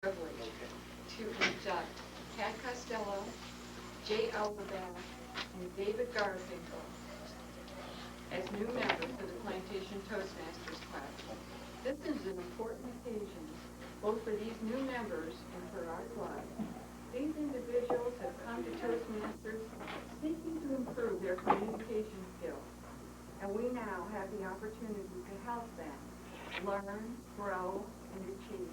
privilege to induct Pat Costello, J. Val, and David Garfinkel as new members of the Plantation Toastmasters class. This is an important occasion, both for these new members and for our club. These individuals have come to Toastmasters seeking to improve their communication skills, and we now have the opportunity to help them learn, grow, and achieve.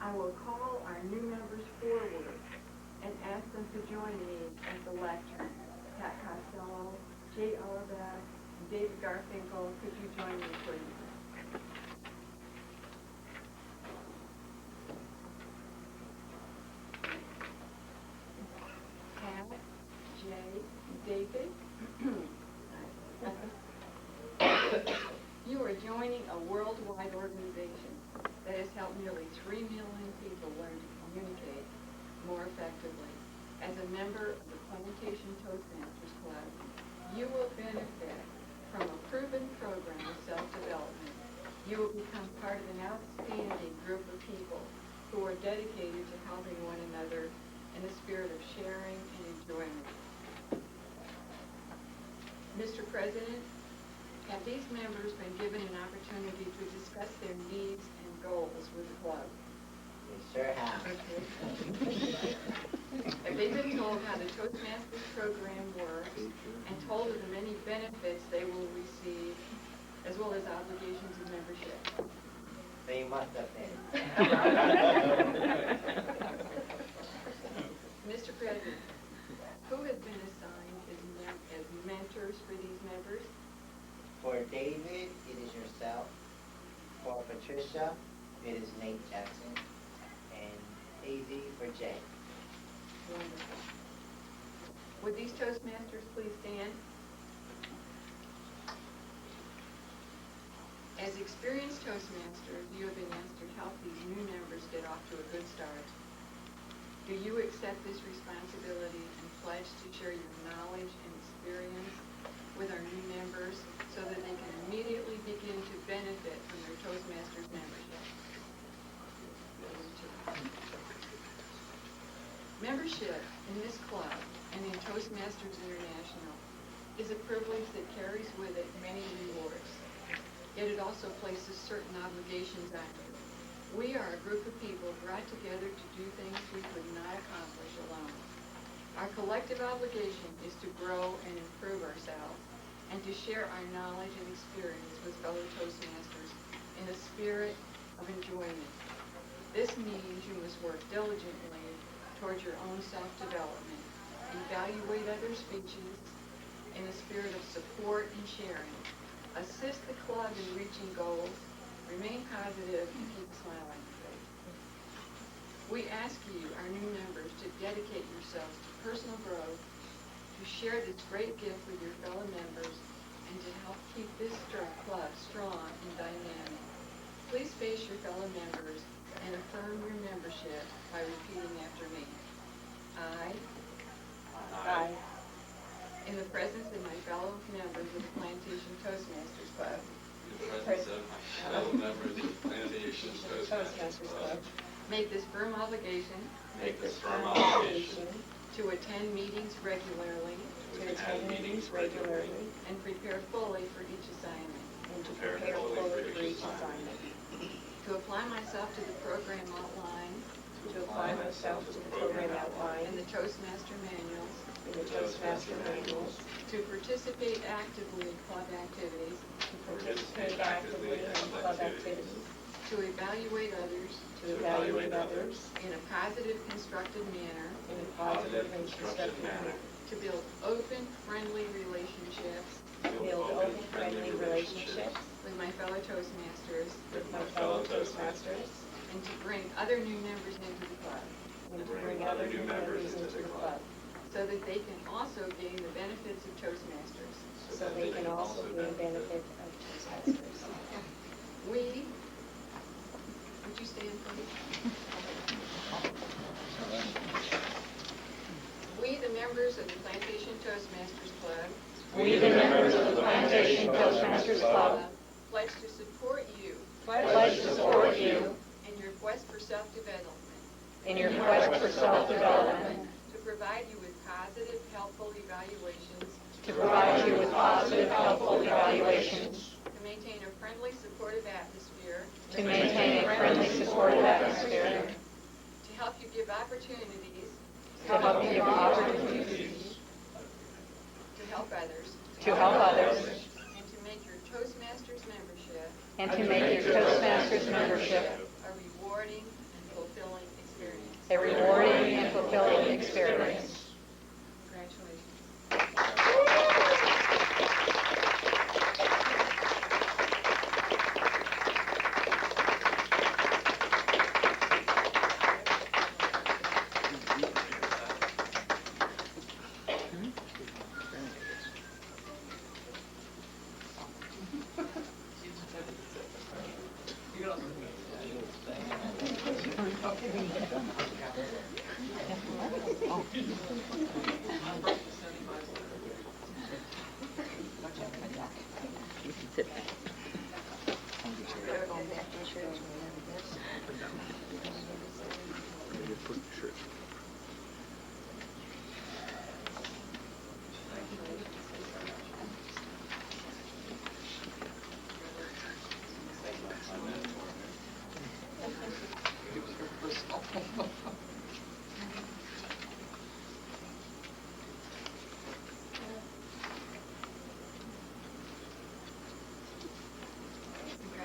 I will call our new members forward and ask them to join me as the lectern. Pat Costello, J. Val, and David Garfinkel, could you join me, please? Pat, Jay, David, you are joining a worldwide organization that has helped nearly 3 million people learn to communicate more effectively. As a member of the Plantation Toastmasters Club, you will benefit from a proven program of self-development. You will become part of an outstanding group of people who are dedicated to helping one another in a spirit of sharing and enjoyment. Mr. President, have these members been given an opportunity to discuss their needs and goals with the club? We sure have. Okay. Have they been told how the Toastmasters program works and told of the many benefits they will receive, as well as obligations of membership? They must have been. Mr. President, who has been assigned as mentors for these members? For David, it is yourself. For Patricia, it is Nate Jackson. And Daisy for Jay. Wonderful. Would these Toastmasters please stand? As experienced Toastmasters, you have been asked to help these new members get off to a good start. Do you accept this responsibility and pledge to share your knowledge and experience with our new members so that they can immediately begin to benefit from their Toastmasters membership? Membership in this club and in Toastmasters International is a privilege that carries with it many rewards. Yet it also places certain obligations on you. We are a group of people brought together to do things we could not accomplish alone. Our collective obligation is to grow and improve ourselves and to share our knowledge and experience with fellow Toastmasters in a spirit of enjoyment. This means you must work diligently towards your own self-development, evaluate other speeches in a spirit of support and sharing, assist the club in reaching goals, remain positive, and keep a smile on your face. We ask you, our new members, to dedicate yourselves to personal growth, to share this great gift with your fellow members, and to help keep this club strong and dynamic. Please face your fellow members and affirm your membership by repeating after me. I, in the presence of my fellow members of the Plantation Toastmasters Club, In the presence of my fellow members of the Plantation Toastmasters Club, make this firm obligation to attend meetings regularly and prepare fully for each assignment. To apply myself to the program outlined in the Toastmaster manuals. To participate actively in club activities. To evaluate others. In a positive, constructive manner. To build open, friendly relationships. With my fellow Toastmasters. And to bring other new members into the club. So that they can also gain the benefits of Toastmasters. We, would you stand please? We, the members of the Plantation Toastmasters Club, pledge to support you in your quest for self-development. in your quest for self-development, To provide you with positive, helpful evaluations. to provide you with positive, helpful evaluations, To maintain a friendly, supportive atmosphere. to maintain a friendly, supportive atmosphere, To help you give opportunities. to help you give opportunities, To help others. to help others, And to make your Toastmasters membership and to make your Toastmasters membership a rewarding and fulfilling experience. a rewarding and fulfilling experience. Congratulations.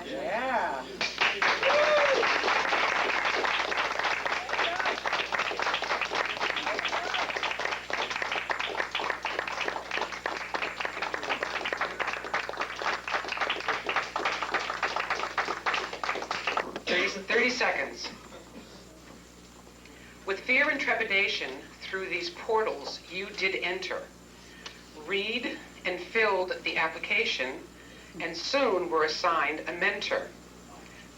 Yeah. 30 seconds. With fear and trepidation, through these portals you did enter. Read and filled the application, and soon were assigned a mentor.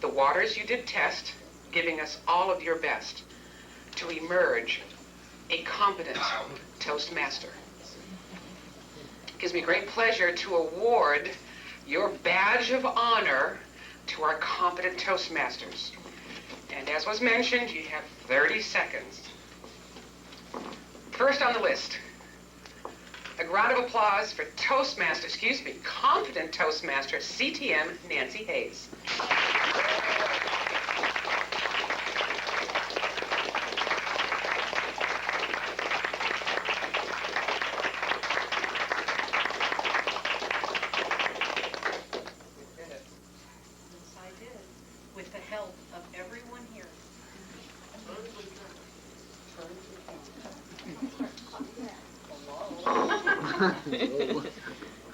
The waters you did test, giving us all of your best, to emerge a competent Toastmaster. It gives me great pleasure to award your badge of honor to our competent Toastmasters. And as was mentioned, you have 30 seconds. First on the list, a round of applause for competent Toastmaster CTM Nancy Hayes. Yes, I did, with the help of everyone here.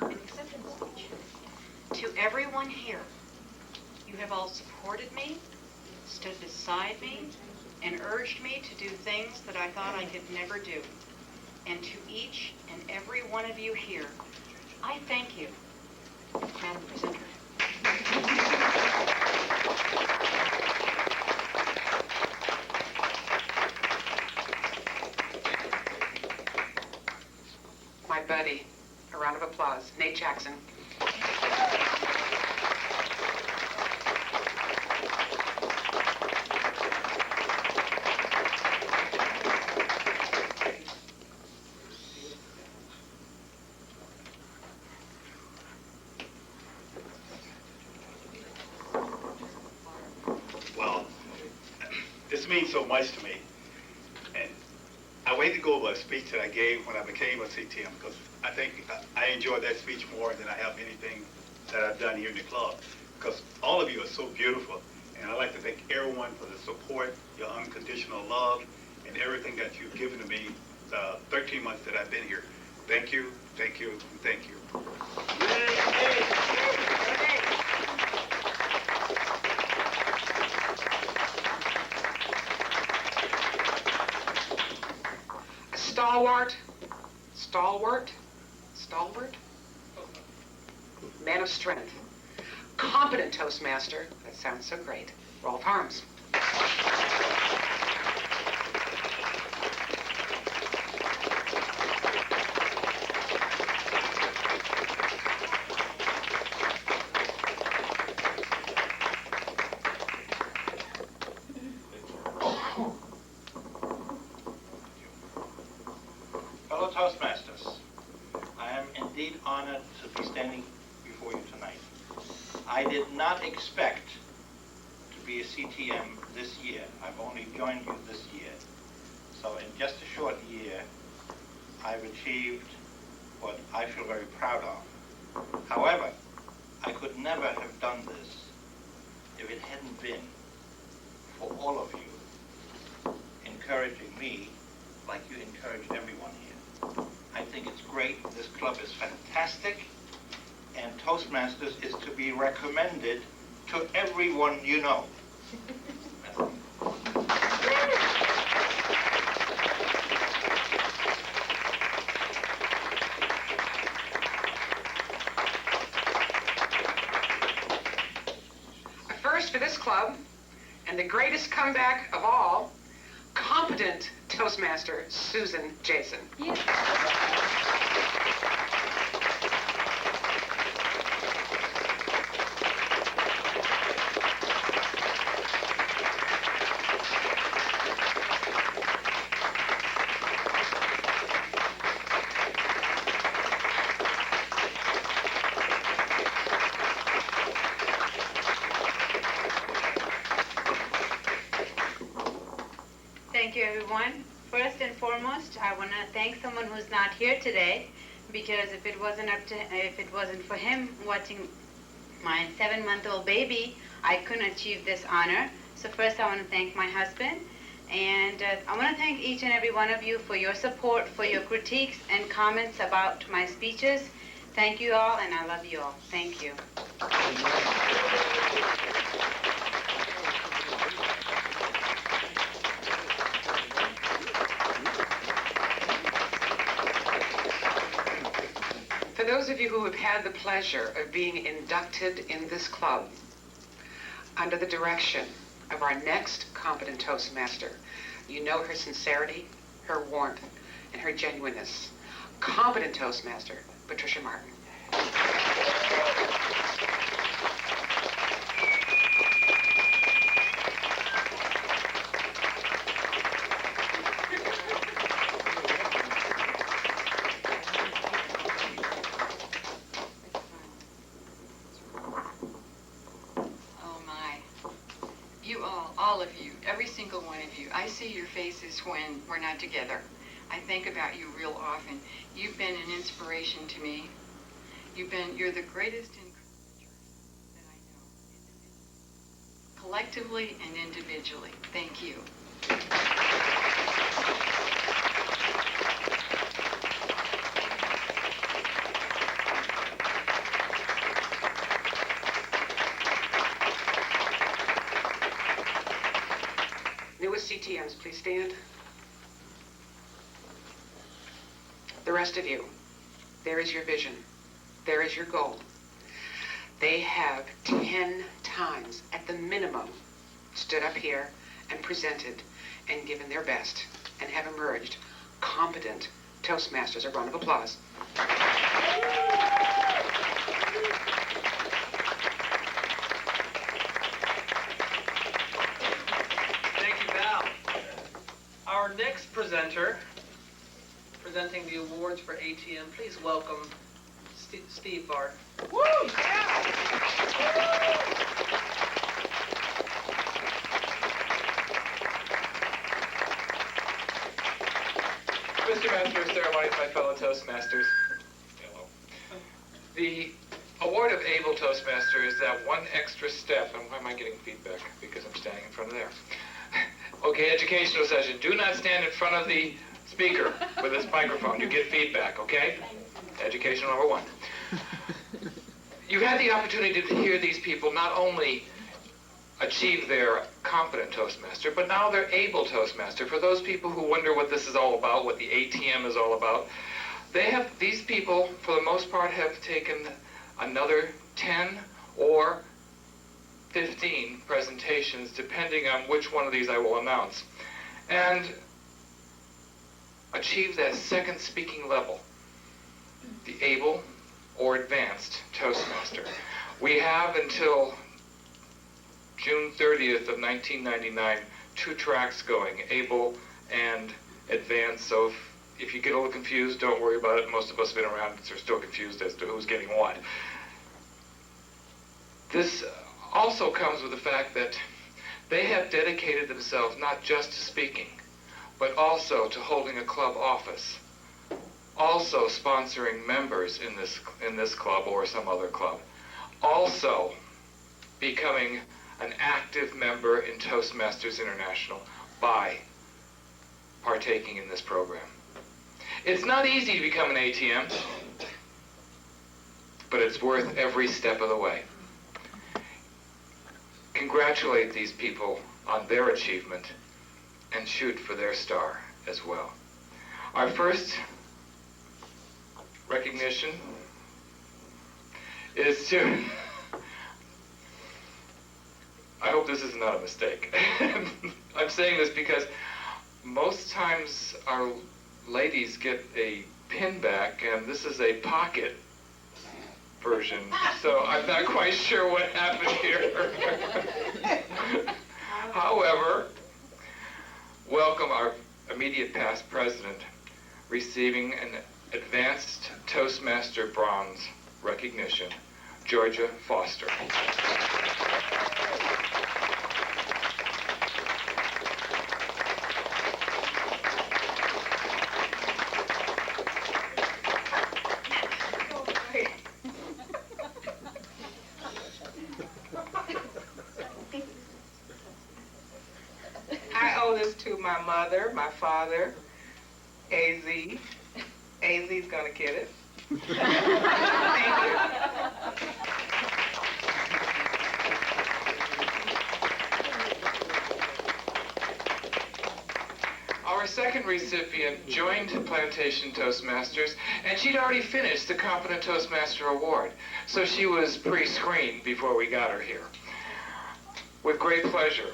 An acceptance speech. To everyone here, you have all supported me, stood beside me, and urged me to do things that I thought I could never do. And to each and every one of you here, I thank you, Madam Presenter. My buddy, a round of applause, Nate Jackson. Well, this means so much to me. And I waited to go over a speech that I gave when I became a CTM, because I think I enjoyed that speech more than I have anything that I've done here in the club, because all of you are so beautiful. And I'd like to thank everyone for the support, your unconditional love, and everything that you've given to me the 13 months that I've been here. Thank you, thank you, and thank you. Stalwart, man of strength, competent Toastmaster, that sounds so great, Rolf Harms. I did not expect to be a CTM this year. I've only joined you this year. So in just a short year, I've achieved what I feel very proud of. However, I could never have done this if it hadn't been for all of you encouraging me like you encourage everyone here. I think it's great. This club is fantastic. And Toastmasters is to be recommended to everyone you know. A first for this club, and the greatest comeback of all, competent Toastmaster Susan Jason. Thank you, everyone. First and foremost, I want to thank someone who's not here today, because if it wasn't for him watching my 7-month-old baby, I couldn't achieve this honor. So first, I want to thank my husband, and I want to thank each and every one of you for your support, for your critiques and comments about my speeches. Thank you all, and I love you all. Thank you. For those of you who have had the pleasure of being inducted in this club, under the direction of our next competent Toastmaster, you know her sincerity, her warmth, and her genuineness. Competent Toastmaster, Patricia Martin. All of you, every single one of you. I see your faces when we're not together. I think about you real often. You've been an inspiration to me. You're the greatest encourager that I know, collectively and individually. Thank you. Newest CTMs, please stand. The rest of you, there is your vision. There is your goal. They have 10 times, at the minimum, stood up here and presented and given their best and have emerged competent Toastmasters. A round of applause. Our next presenter, presenting the awards for ATM, please welcome Steve Bart. Woo! Yeah! Mr. Master of Ceremonies, my fellow Toastmasters. Hello. The award of Able Toastmaster is that one extra step, and why am I getting feedback? Because I'm standing in front of there. Okay, educational session. Do not stand in front of the speaker with this microphone. You get feedback, okay? Education number 1. You had the opportunity to hear these people not only achieve their competent Toastmaster, but now they're able Toastmaster. For those people who wonder what this is all about, what the ATM is all about, these people, for the most part, have taken another 10 or 15 presentations, depending on which one of these I will announce, and achieve that second speaking level, the able or advanced Toastmaster. We have until June 30th of 1999 2 tracks going, able and advanced, so if you get a little confused, don't worry about it. Most of us have been around, so we're still confused as to who's getting what. This also comes with the fact that they have dedicated themselves not just to speaking, but also to holding a club office, also sponsoring members in this club or some other club, also becoming an active member in Toastmasters International by partaking in this program. It's not easy to become an ATM, but it's worth every step of the way. Congratulate these people on their achievement and shoot for their star as well. Our first recognition is to, I hope this is not a mistake. I'm saying this because most times our ladies get a pin back, and this is a pocket version, so I'm not quite sure what happened here. However, welcome our immediate past president, receiving an Advanced Toastmaster Bronze recognition, Georgia Foster. I owe this to my mother, my father, AZ. AZ's gonna get it. Thank you. Our second recipient joined Plantation Toastmasters, and she'd already finished the Competent Toastmaster Award, so she was pre-screened before we got her here. With great pleasure,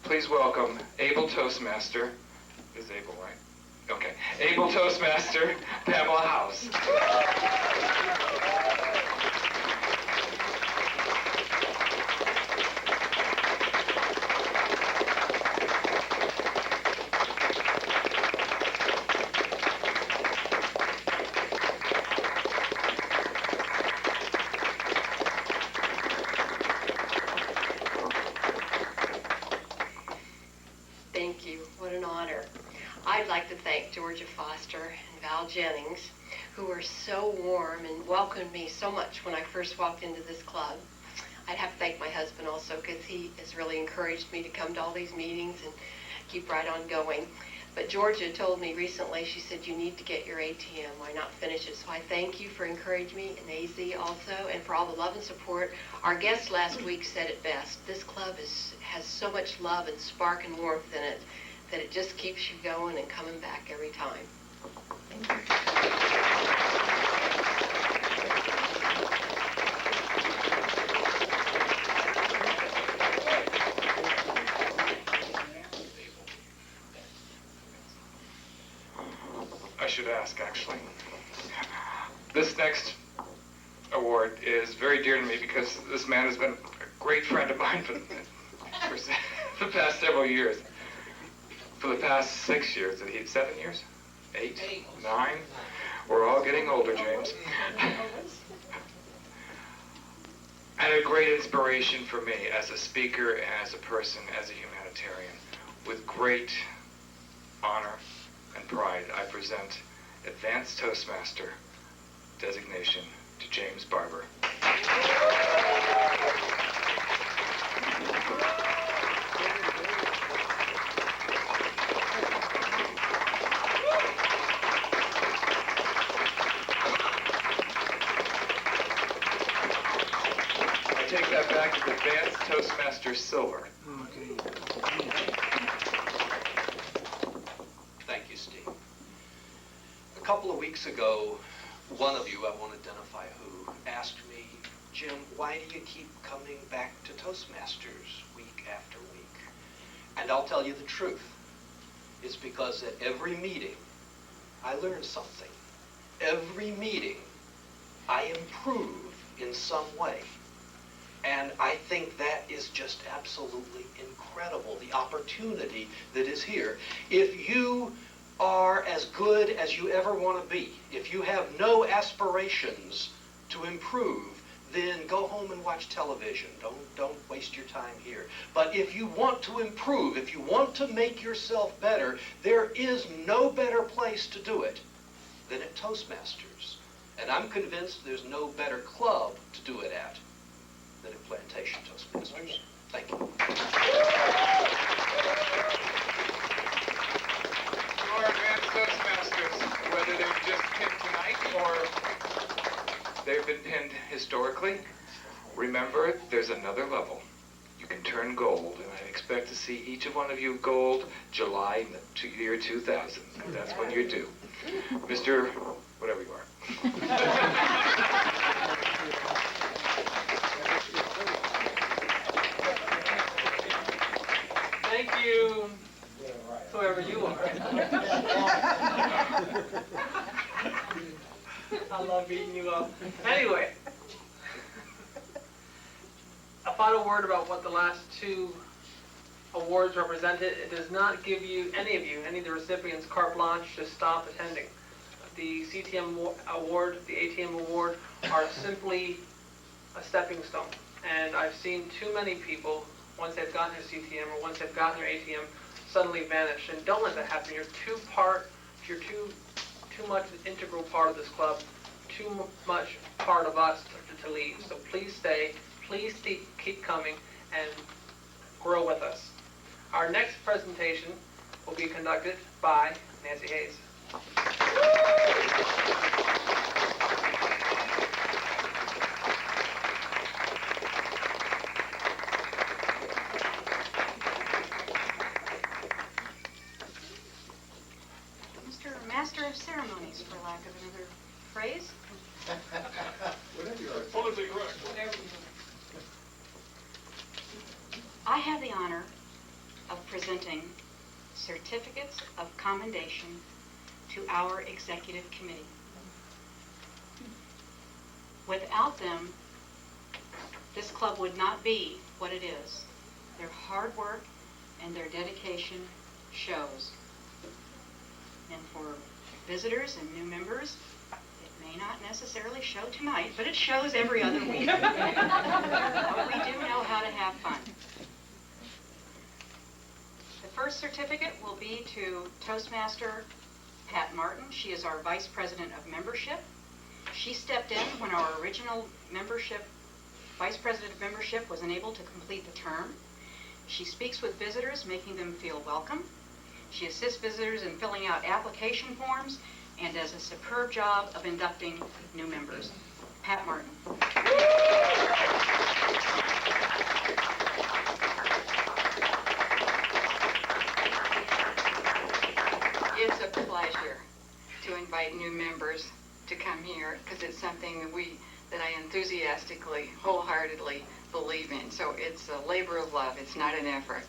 please welcome able Toastmaster, is able, right? Okay, able Toastmaster Pamela House. Thank you. What an honor. I'd like to thank Georgia Foster and Val Jennings, who were so warm and welcomed me so much when I first walked into this club. I'd have to thank my husband also, because he has really encouraged me to come to all these meetings and keep right on going. But Georgia told me recently, she said, you need to get your ATM. Why not finish it? So I thank you for encouraging me, and AZ also, and for all the love and support. Our guest last week said it best. This club has so much love and spark and warmth in it that it just keeps you going and coming back every time. Thank you. I should ask, actually. This next award is very dear to me because this man has been a great friend of mine for the past several years. For the past 6 years, 7 years? 8? 9? We're all getting older, James. And a great inspiration for me as a speaker and as a person, as a humanitarian. With great honor and pride, I present Advanced Toastmaster designation to James Barber. I take that back to Advanced Toastmaster Silver. Thank you, Steve. A couple of weeks ago, one of you, I won't identify who, asked me, Jim, why do you keep coming back to Toastmasters week after week? And I'll tell you the truth. It's because at every meeting, I learn something. Every meeting, I improve in some way. And I think that is just absolutely incredible, the opportunity that is here. If you are as good as you ever want to be, if you have no aspirations to improve, then go home and watch television. Don't waste your time here. But if you want to improve, if you want to make yourself better, there is no better place to do it than at Toastmasters. And I'm convinced there's no better club to do it at than at Plantation Toastmasters. Thank you. Our advanced Toastmasters, whether they've just pinned tonight or they've been pinned historically, remember there's another level. You can turn gold, and I expect to see each of one of you gold July year 2000. That's when you're due. Mr. whatever you are. Thank you, whoever you are. I love beating you up. Anyway, a final word about what the last two awards represented. It does not give you, any of the recipients, carte blanche to stop attending. The CTM award, the ATM award, are simply a stepping stone. And I've seen too many people, once they've gotten their CTM or once they've gotten their ATM, suddenly vanish. And don't let that happen. You're too much an integral part of this club, too much part of us to leave. So please stay, please keep coming, and grow with us. Our next presentation will be conducted by Nancy Hayes. Mr. Master of Ceremonies, for lack of another phrase. Politically correct. I have the honor of presenting certificates of commendation to our executive committee. Without them, this club would not be what it is. Their hard work and their dedication shows. And for visitors and new members, it may not necessarily show tonight, but it shows every other week. But we do know how to have fun. The first certificate will be to Toastmaster Pat Martin. She is our Vice President of Membership. She stepped in when our original Vice President of Membership was unable to complete the term. She speaks with visitors, making them feel welcome. She assists visitors in filling out application forms and does a superb job of inducting new members. Pat Martin. It's a pleasure to invite new members to come here because it's something that I enthusiastically, wholeheartedly believe in. So it's a labor of love. It's not an effort.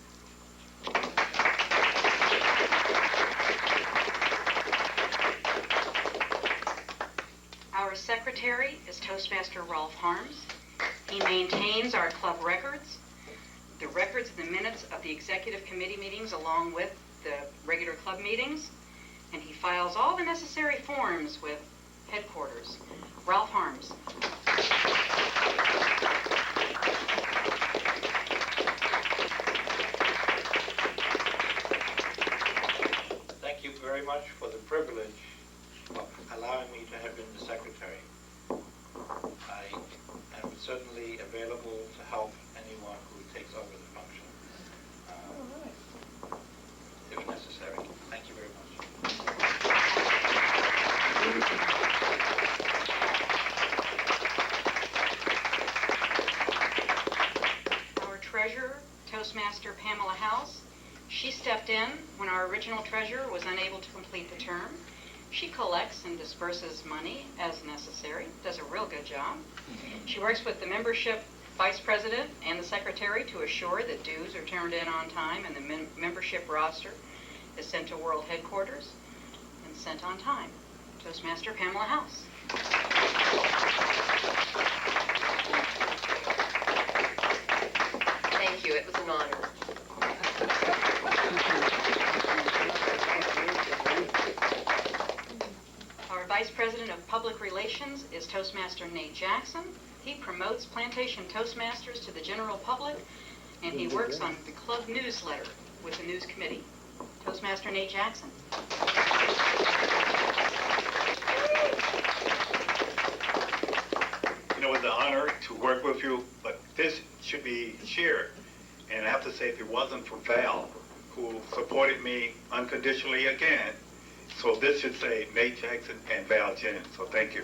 Our secretary is Toastmaster Rolf Harms. He maintains our club records, the records of the minutes of the executive committee meetings along with the regular club meetings, and he files all the necessary forms with headquarters. Rolf Harms. Thank you very much for the privilege of allowing me to have been the secretary. I am certainly available to help anyone who takes over the function if necessary. Thank you very much. Our treasurer, Toastmaster Pamela House. She stepped in when our original treasurer was unable to complete the term. She collects and disperses money as necessary, does a real good job. She works with the membership vice president and the secretary to assure that dues are turned in on time and the membership roster is sent to world headquarters and sent on time. Toastmaster Pamela House. Thank you. It was an honor. Our Vice President of Public Relations is Toastmaster Nate Jackson. He promotes Plantation Toastmasters to the general public, and he works on the club newsletter with the news committee. Toastmaster Nate Jackson. You know, it's an honor to work with you, but this should be shared. And I have to say, if it wasn't for Val, who supported me unconditionally again, so this should say Nate Jackson and Val Jennings, so thank you.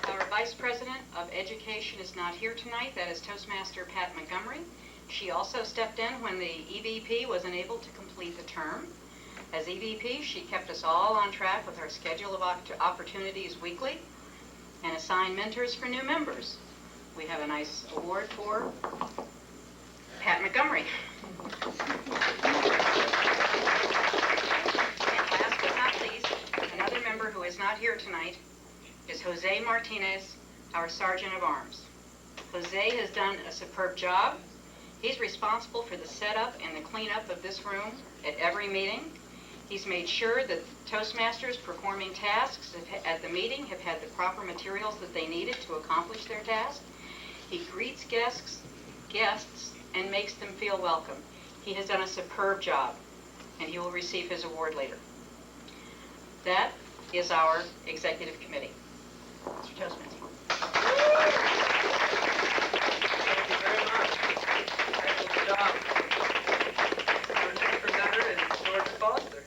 Our Vice President of Education is not here tonight. That is Toastmaster Pat Montgomery. She also stepped in when the EVP was unable to complete the term. As EVP, she kept us all on track with our schedule of opportunities weekly and assigned mentors for new members. We have a nice award for Pat Montgomery. And last but not least, another member who is not here tonight is Jose Martinez, our Sergeant of Arms. Jose has done a superb job. He's responsible for the setup and the cleanup of this room at every meeting. He's made sure that Toastmasters performing tasks at the meeting have had the proper materials that they needed to accomplish their task. He greets guests and makes them feel welcome. He has done a superb job, and he will receive his award later. That is our executive committee. Mr. Toastmaster. Thank you very much. Good job. Our next presenter is George Foster.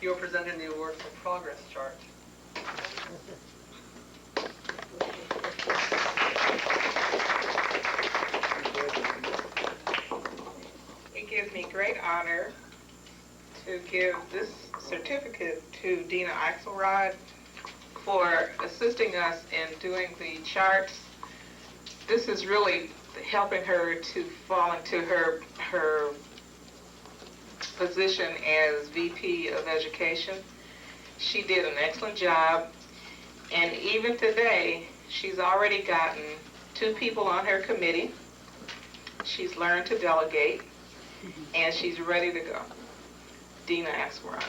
You're presenting the award for progress chart. It gives me great honor to give this certificate to Dina Axelrod for assisting us in doing the charts. This is really helping her to fall into her position as VP of Education. She did an excellent job, and even today, she's already gotten 2 people on her committee. She's learned to delegate, and she's ready to go. Dina Axelrod.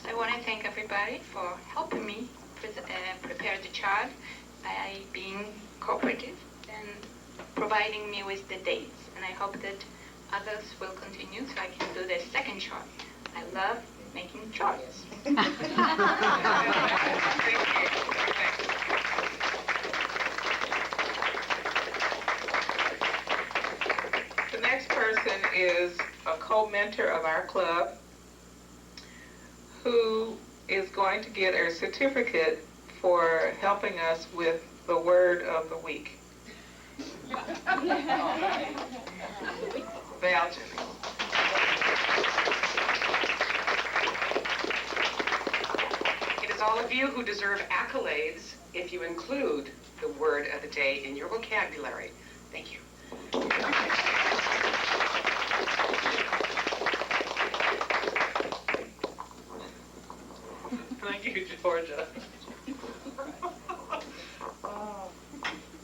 I want to thank everybody for helping me prepare the chart by being cooperative and providing me with the dates. And I hope that others will continue so I can do the second chart. I love making charts. The next person is a co-mentor of our club who is going to get a certificate for helping us with the word of the week. Val Jennings. It is all of you who deserve accolades if you include the word of the day in your vocabulary. Thank you. Thank you, Georgia.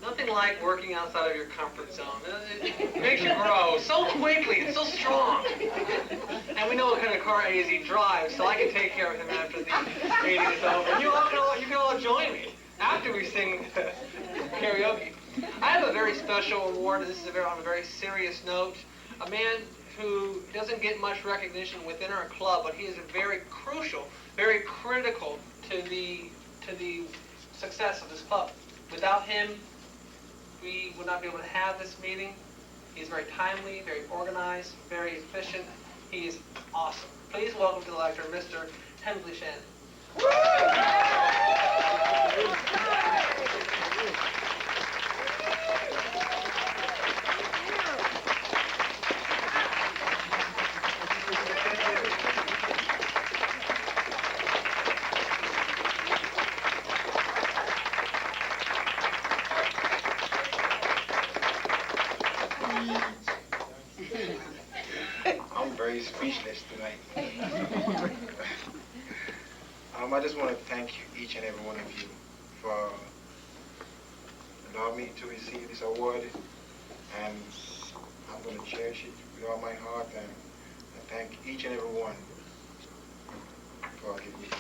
Nothing like working outside of your comfort zone. It makes you grow so quickly and so strong. And we know what kind of car AZ drives, so I can take care of him after the meeting is over. And you can all join me after we sing karaoke. I have a very special award. This is on a very serious note. A man who doesn't get much recognition within our club, but he is very crucial, very critical to the success of this club. Without him, we would not be able to have this meeting. He's very timely, very organized, very efficient. He is awesome. Please welcome to the lectern, Mr. Hensley Shannon. very speechless tonight. I just want to thank each and every one of you for allowing me to receive this award, and I'm going to cherish it with all my heart, and I thank each and every one for giving me this.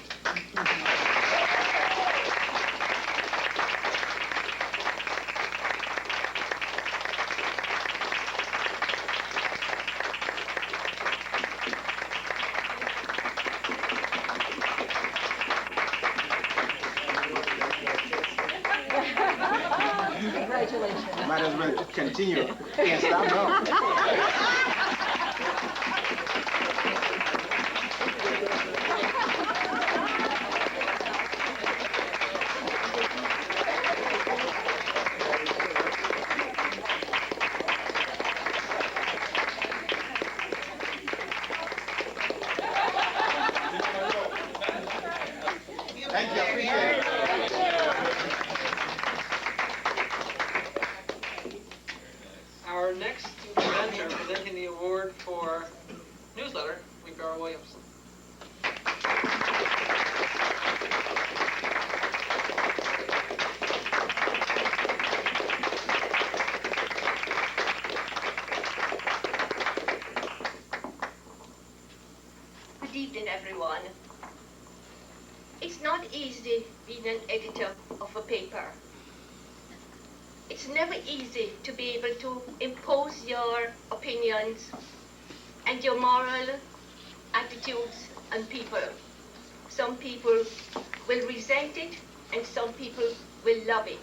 Congratulations. Might as well continue. Can't stop now. Thank you. Appreciate it. Our next presenter presenting the award for newsletter, Beryl Williams. Good evening, everyone. It's not easy being an editor of a paper. It's never easy to be able to impose your opinions and your moral attitudes on people. Some people will resent it and some people will love it.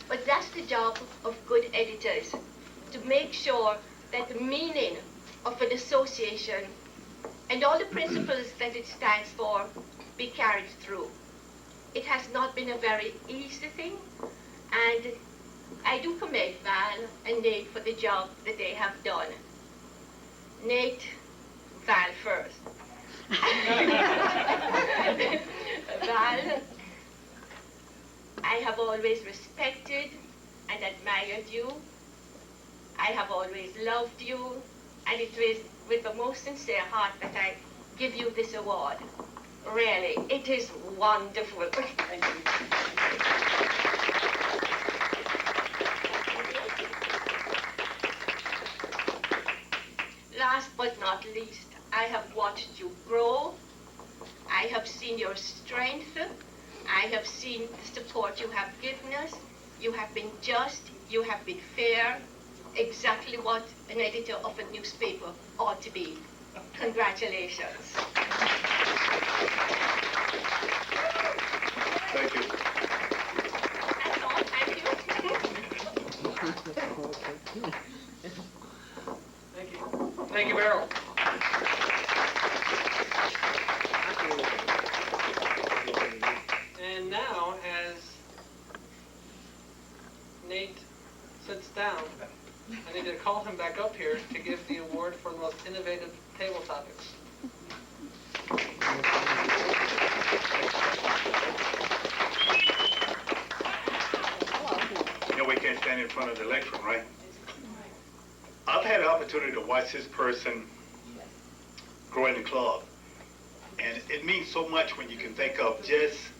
But that's the job of good editors, to make sure that the meaning of an association and all the principles that it stands for be carried through. It has not been a very easy thing, and I do commend Val and Nate for the job that they have done. Nate, Val first. Val, I have always respected and admired you. I have always loved you, and it was with the most sincere heart that I give you this award. Really, it is wonderful. Thank you. Last but not least, I have watched you grow. I have seen your strength. I have seen the support you have given us. You have been just. You have been fair. Exactly what an editor of a newspaper ought to be. Congratulations. Thank you. That's all. Thank you. Thank you. Thank you, Beryl. And now, as Nate sits down, I need to call him back up here to give the award for the most innovative table topics. You know we can't stand in front of the lectern, right? I've had the opportunity to watch this person grow in the club. And it means so much when you can think of just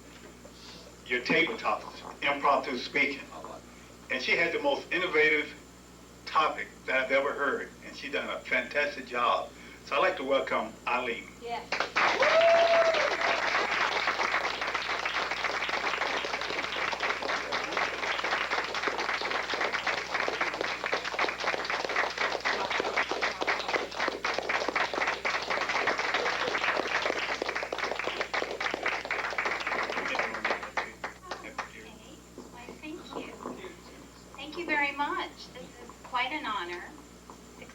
your table topics, impromptu speaking. And she had the most innovative topic that I've ever heard. And she's done a fantastic job. So I'd like to welcome Eileen. Yeah. Why, thank you. Thank you very much. This is quite an honor.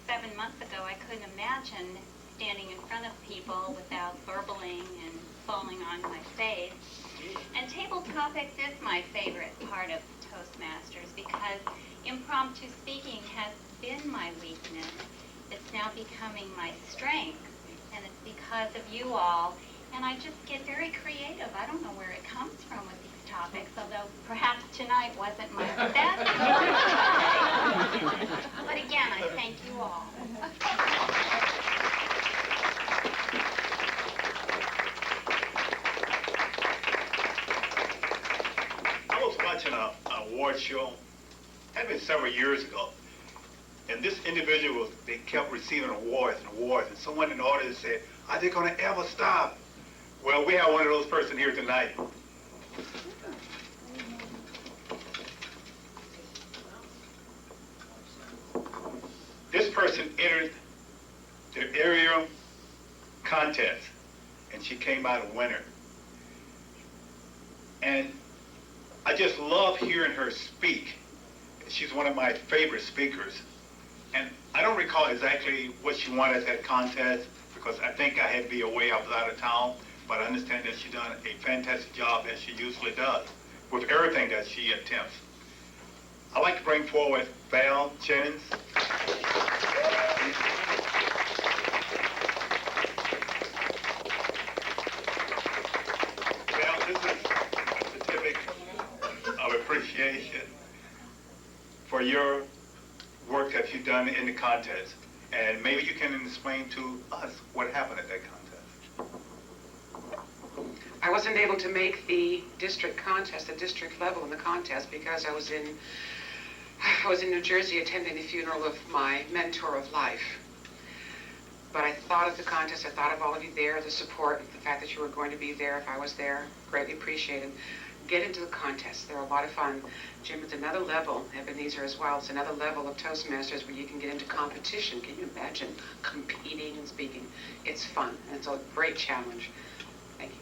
6-7 months ago, I couldn't imagine standing in front of people without burbling and falling on my face. And table topics is my favorite part of Toastmasters because impromptu speaking has been my weakness. It's now becoming my strength, and it's because of you all. And I just get very creative. I don't know where it comes from with these topics, although perhaps tonight wasn't my best. But again, I thank you all. several years ago. And this individual, they kept receiving awards and awards, and someone in the audience said, are they gonna ever stop? Well, we have one of those persons here tonight. This person entered the area contest, and she came out a winner. And I just love hearing her speak. She's one of my favorite speakers. And I don't recall exactly what she won at that contest, because I think I had to be away, I was out of town, but I understand that she done a fantastic job, as she usually does, with everything that she attempts. I'd like to bring forward Val Jennings. Val, this is a certificate of appreciation for your work that you've done in the contest. And maybe you can explain to us what happened at that contest. I wasn't able to make the district contest, the district level in the contest, because I was in New Jersey attending the funeral of my mentor of life. But I thought of the contest, I thought of all of you there, the support, the fact that you were going to be there if I was there, greatly appreciated. Get into the contest, they're a lot of fun. Jim, it's another level, Ebenezer as well, it's another level of Toastmasters where you can get into competition. Can you imagine competing and speaking? It's fun, and it's a great challenge. Thank you.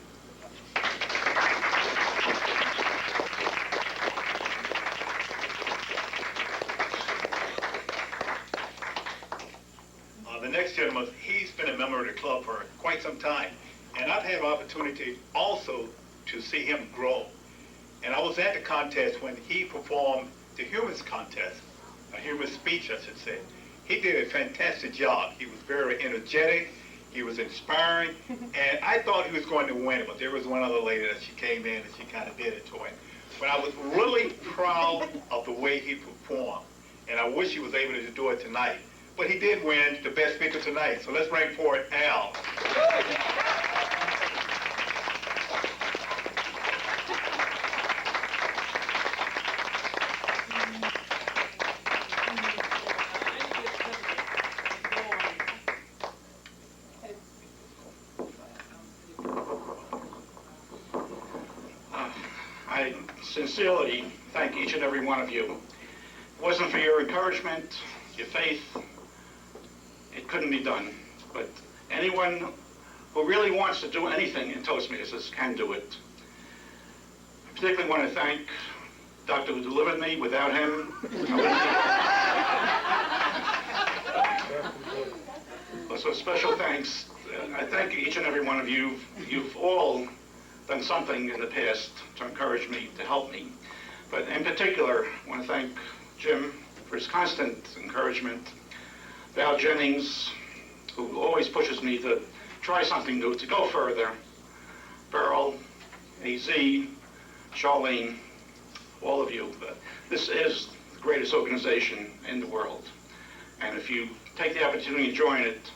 The next gentleman, he's been a member of the club for quite some time, and I've had an opportunity also to see him grow. And I was at the contest when he performed the humorous contest, a humorous speech, I should say. He did a fantastic job. He was very energetic, he was inspiring, and I thought he was going to win, but there was one other lady that she came in and she kind of did it to him. But I was really proud of the way he performed, and I wish he was able to do it tonight. But he did win the best speaker tonight, so let's bring forward Al. I sincerely thank each and every one of you. If it wasn't for your encouragement, your faith, it couldn't be done. But anyone who really wants to do anything in Toastmasters can do it. I particularly want to thank Doctor who delivered me. Without him, So special thanks. I thank each and every one of you. You've all done something in the past to encourage me, to help me. But in particular, I want to thank Jim for his constant encouragement, Val Jennings, who always pushes me to try something new, to go further, Beryl, AZ, Charlene, all of you. This is the greatest organization in the world. And if you take the opportunity to join it,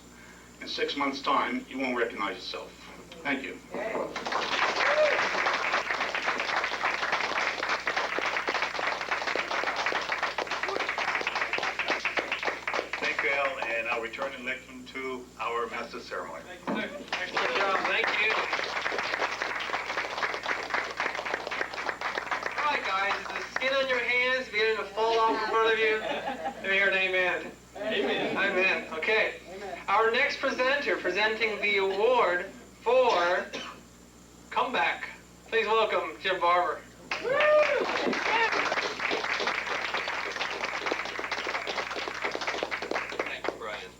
in 6 months' time, you won't recognize yourself. Thank you. Thank you, Al, and I'll return the lectern to our master ceremony. Thank you, sir. Excellent job. Thank you. All right, guys, is the skin on your hands beginning to fall off in front of you? Let me hear an amen. Amen. Amen. Okay. Our next presenter presenting the award for Comeback. Please welcome Jim Barber. Thank you, Brian.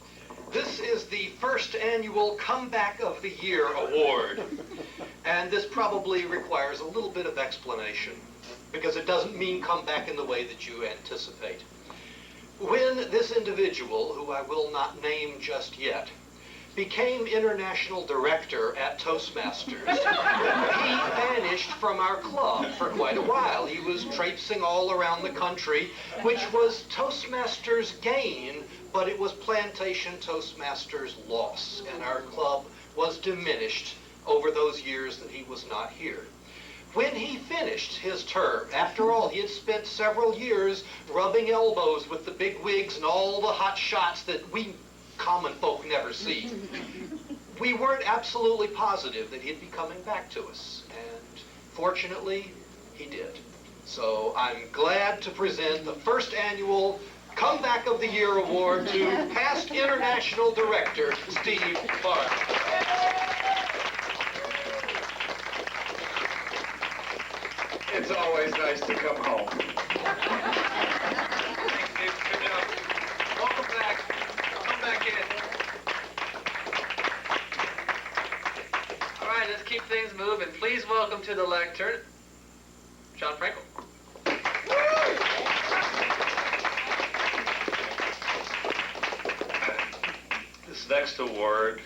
This is the first annual Comeback of the Year award. And this probably requires a little bit of explanation, because it doesn't mean comeback in the way that you anticipate. When this individual, who I will not name just yet, became international director at Toastmasters, he vanished from our club for quite a while. He was traipsing all around the country, which was Toastmasters' gain, but it was Plantation Toastmasters' loss, and our club was diminished over those years that he was not here. when he finished his term, after all, he had spent several years rubbing elbows with the big wigs and all the hot shots that we common folk never see, we weren't absolutely positive that he'd be coming back to us. And fortunately, he did. So I'm glad to present the first annual Comeback of the Year Award to past international director, Steve Clark. It's always nice to come home. Thanks, Steve. Good job. Welcome back. Come back in. All right, let's keep things moving. Please welcome to the lectern, John Frankel. This next awards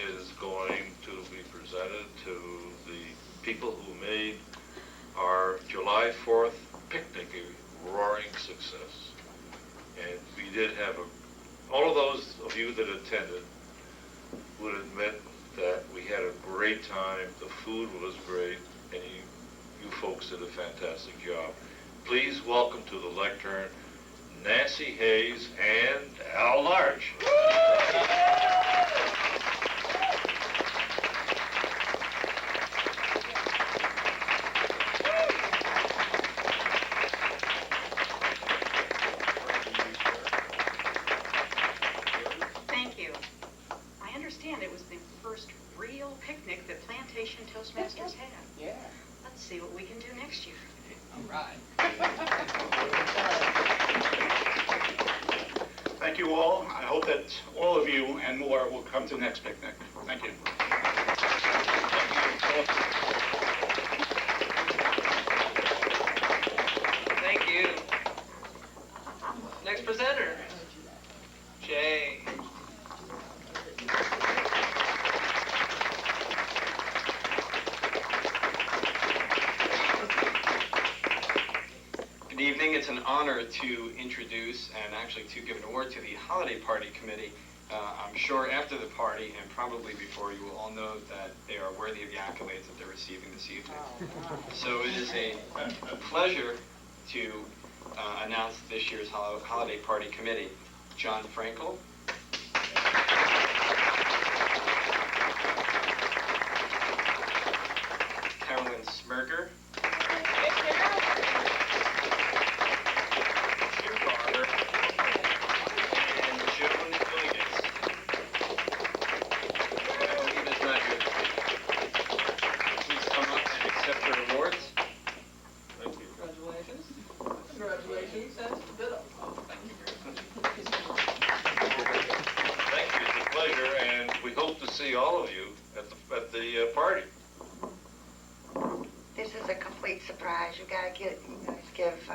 is going to be presented to the people who made our July 4th picnic a roaring success. And we did have all of those of you that attended would admit that we had a great time, the food was great, and you folks did a fantastic job. Please welcome to the lectern Nancy Hayes and Al Large. Thank you. I understand it was the first real picnic that Plantation Toastmasters had. Yeah. Let's see what we can do next year. All right. Thank you all. I hope that all of you and more will come to the next picnic. Thank you. Thank you. Next presenter, Jay. Good evening. It's an honor to introduce and actually to give an award to the Holiday Party Committee. I'm sure after the party and probably before, you will all know that they are worthy of the accolades that they're receiving this evening. So it is a pleasure to announce this year's Holiday Party Committee. John Frankel, Carolyn Smerger, Jim Garber, and Joan Williams. Eve is not here. Please come up and accept your awards. Thank you. Congratulations. Congratulations, and ditto. Thank you. It's a pleasure, and we hope to see all of you at the party. This is a complete surprise. You guys give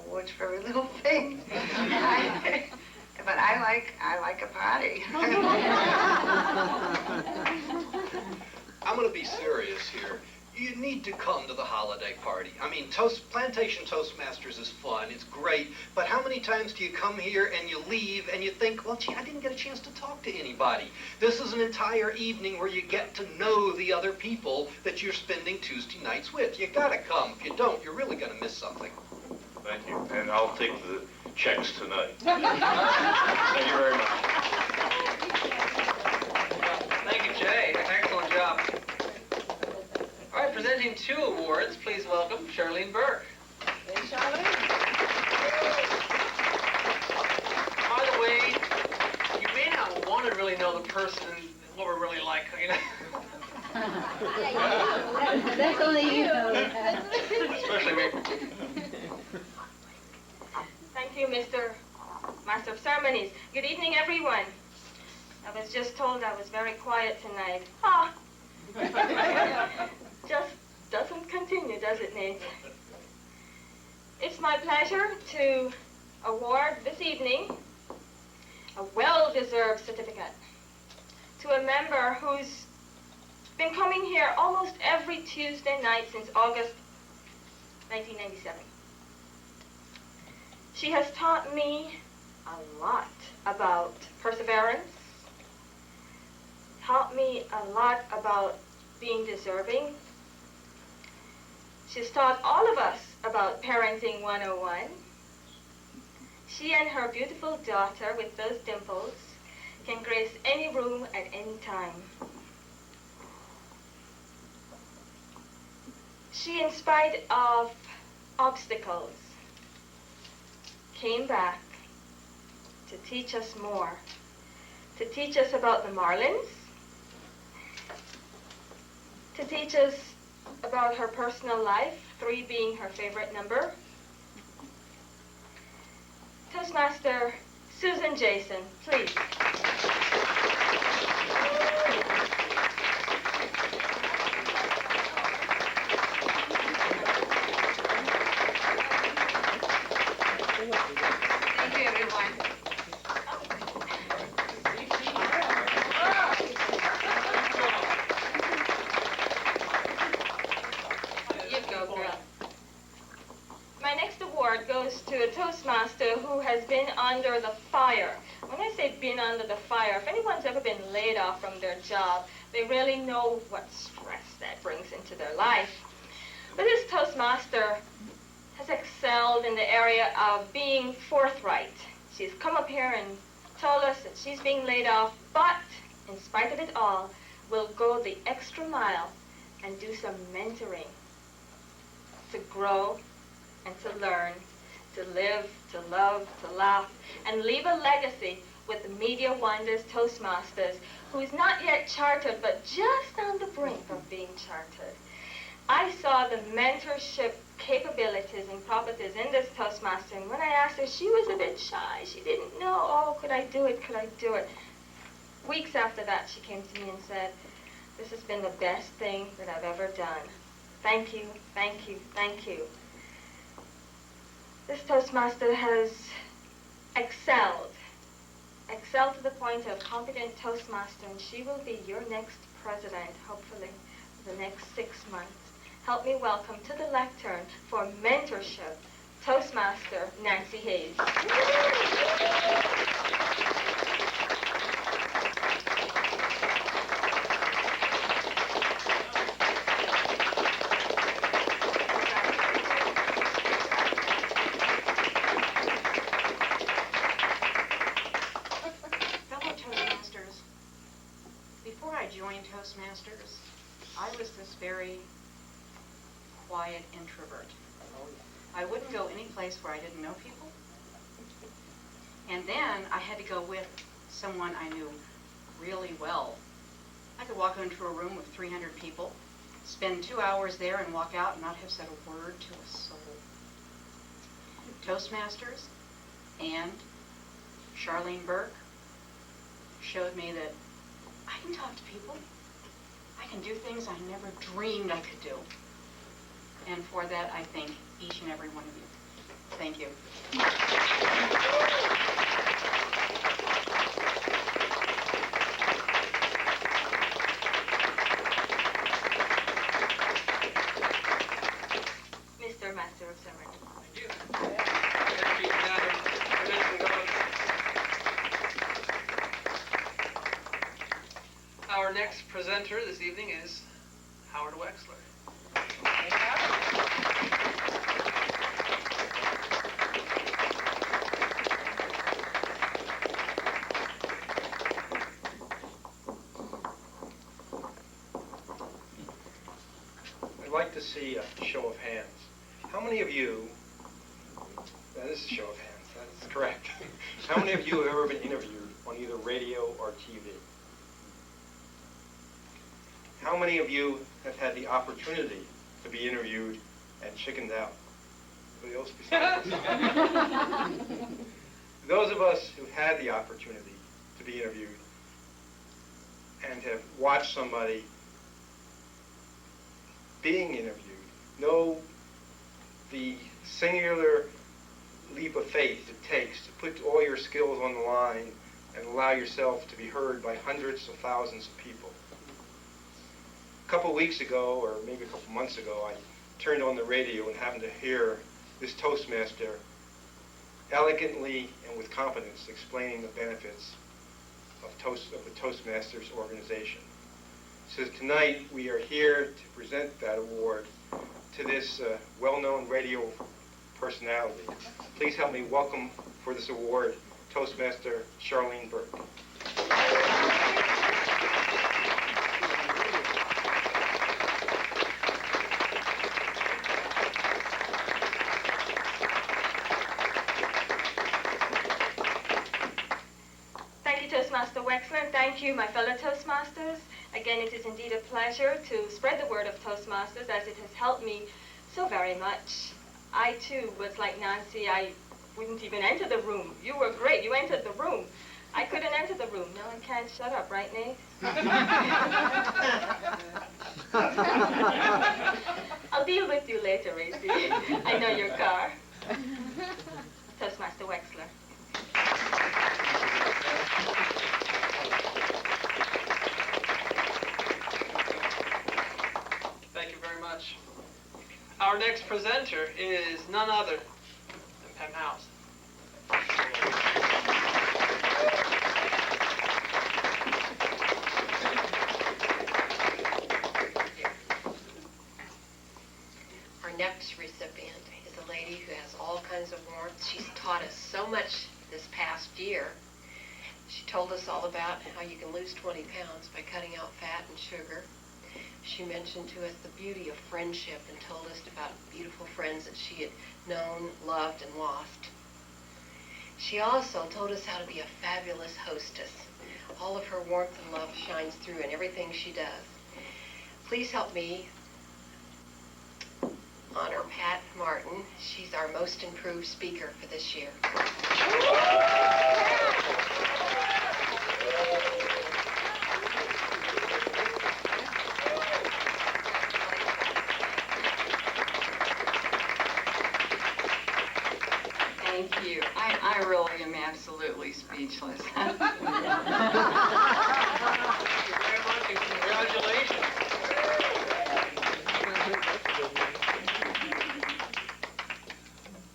awards for every little thing. But I like a party. I'm going to be serious here. You need to come to the holiday party. I mean, Plantation Toastmasters is fun, it's great, but how many times do you come here and you leave and you think, well, gee, I didn't get a chance to talk to anybody. This is an entire evening where you get to know the other people that you're spending Tuesday nights with. You gotta come. If you don't, you're really gonna miss something. Thank you. And I'll take the checks tonight. Thank you very much. Thank you, Jay. Excellent job. All right, presenting 2 awards, please welcome Charlene Burke. Hey, Charlene. By the way, you may not want to really know the person, what we're really like, you know? That's only you. Especially me. Thank you, Mr. Master of Ceremonies. Good evening, everyone. I was just told I was very quiet tonight. Ah. Just doesn't continue, does it, Nate? It's my pleasure to award this evening a well-deserved certificate to a member who's been coming here almost every Tuesday night since August 1997. She has taught me a lot about perseverance, taught me a lot about being deserving, She's taught all of us about Parenting 101. She and her beautiful daughter with those dimples can grace any room at any time. She, in spite of obstacles, came back to teach us more, to teach us about the Marlins, to teach us about her personal life, 3 being her favorite number. Toastmaster Susan Jason, please. Thank you, everyone. You go, girl. My next award goes to a Toastmaster who has been under the fire. When I say been under the fire, if anyone's ever been laid off from their job, they really know what stress that brings into their life. But this Toastmaster has excelled in the area of being forthright. She's come up here and told us that she's being laid off, but in spite of it all, will go the extra mile and do some mentoring to grow and to learn, to live, to love, to laugh, and leave a legacy with the Media Wonders Toastmasters, who is not yet chartered, but just on the brink of being chartered. I saw the mentorship capabilities and properties in this Toastmaster, and when I asked her, she was a bit shy. She didn't know, oh, could I do it, could I do it? Weeks after that, she came to me and said, this has been the best thing that I've ever done. Thank you, thank you, thank you. This Toastmaster has excelled to the point of competent Toastmaster, and she will be your next president, hopefully, for the next 6 months. Help me welcome to the lectern for mentorship, Toastmaster Nancy Hayes. Fellow Toastmasters, before I joined Toastmasters, I was this very quiet introvert. I wouldn't go any place where I didn't know people. And then I had to go with someone I knew really well. I could walk into a room with 300 people, spend 2 hours there and walk out and not have said a word to a soul. Toastmasters and Charlene Burke showed me that I can talk to people. I can do things I never dreamed I could do. And for that, I thank each and every one of you. Thank you. Mr. Master of Ceremony. Thank you. Thank you, Madam Provincial Governor. Our next presenter this evening is Howard Wexler. I'd like to see a show of hands. How many of you, that is a show of hands, that's correct. How many of you have ever been interviewed on either radio or TV? How many of you have had the opportunity to be interviewed and chickened out? Anybody else besides us? Those of us who had the opportunity to be interviewed and have watched somebody being interviewed know the singular leap of faith it takes to put all your skills on the line and allow yourself to be heard by hundreds of thousands of people. A couple weeks ago, or maybe a couple months ago, I turned on the radio and happened to hear this Toastmaster elegantly and with confidence explaining the benefits of the Toastmasters organization. So tonight we are here to present that award to this well-known radio personality. Please help me welcome for this award Toastmaster Charlene Burke. Thank you, Toastmaster Wexler, and thank you, my fellow Toastmasters. Again, it is indeed a pleasure to spread the word of Toastmasters, as it has helped me so very much. I, too, was like Nancy. I wouldn't even enter the room. You were great. You entered the room. I couldn't enter the room. No one can. Shut up, right, Nate? I'll deal with you later, Racy. I know your car. Toastmaster Wexler. Thank you very much. Our next presenter is none other than Pam House. Our next recipient is a lady who has all kinds of warmth. She's taught us so much this past year. She told us all about how you can lose 20 pounds by cutting out fat and sugar. She mentioned to us the beauty of friendship and told us about beautiful friends that she had known, loved, and lost. She also told us how to be a fabulous hostess. All of her warmth and love shines through in everything she does. Please help me honor Pat Martin. She's our most improved speaker for this year. Thank you. I really am absolutely speechless. Thank you very much, and congratulations.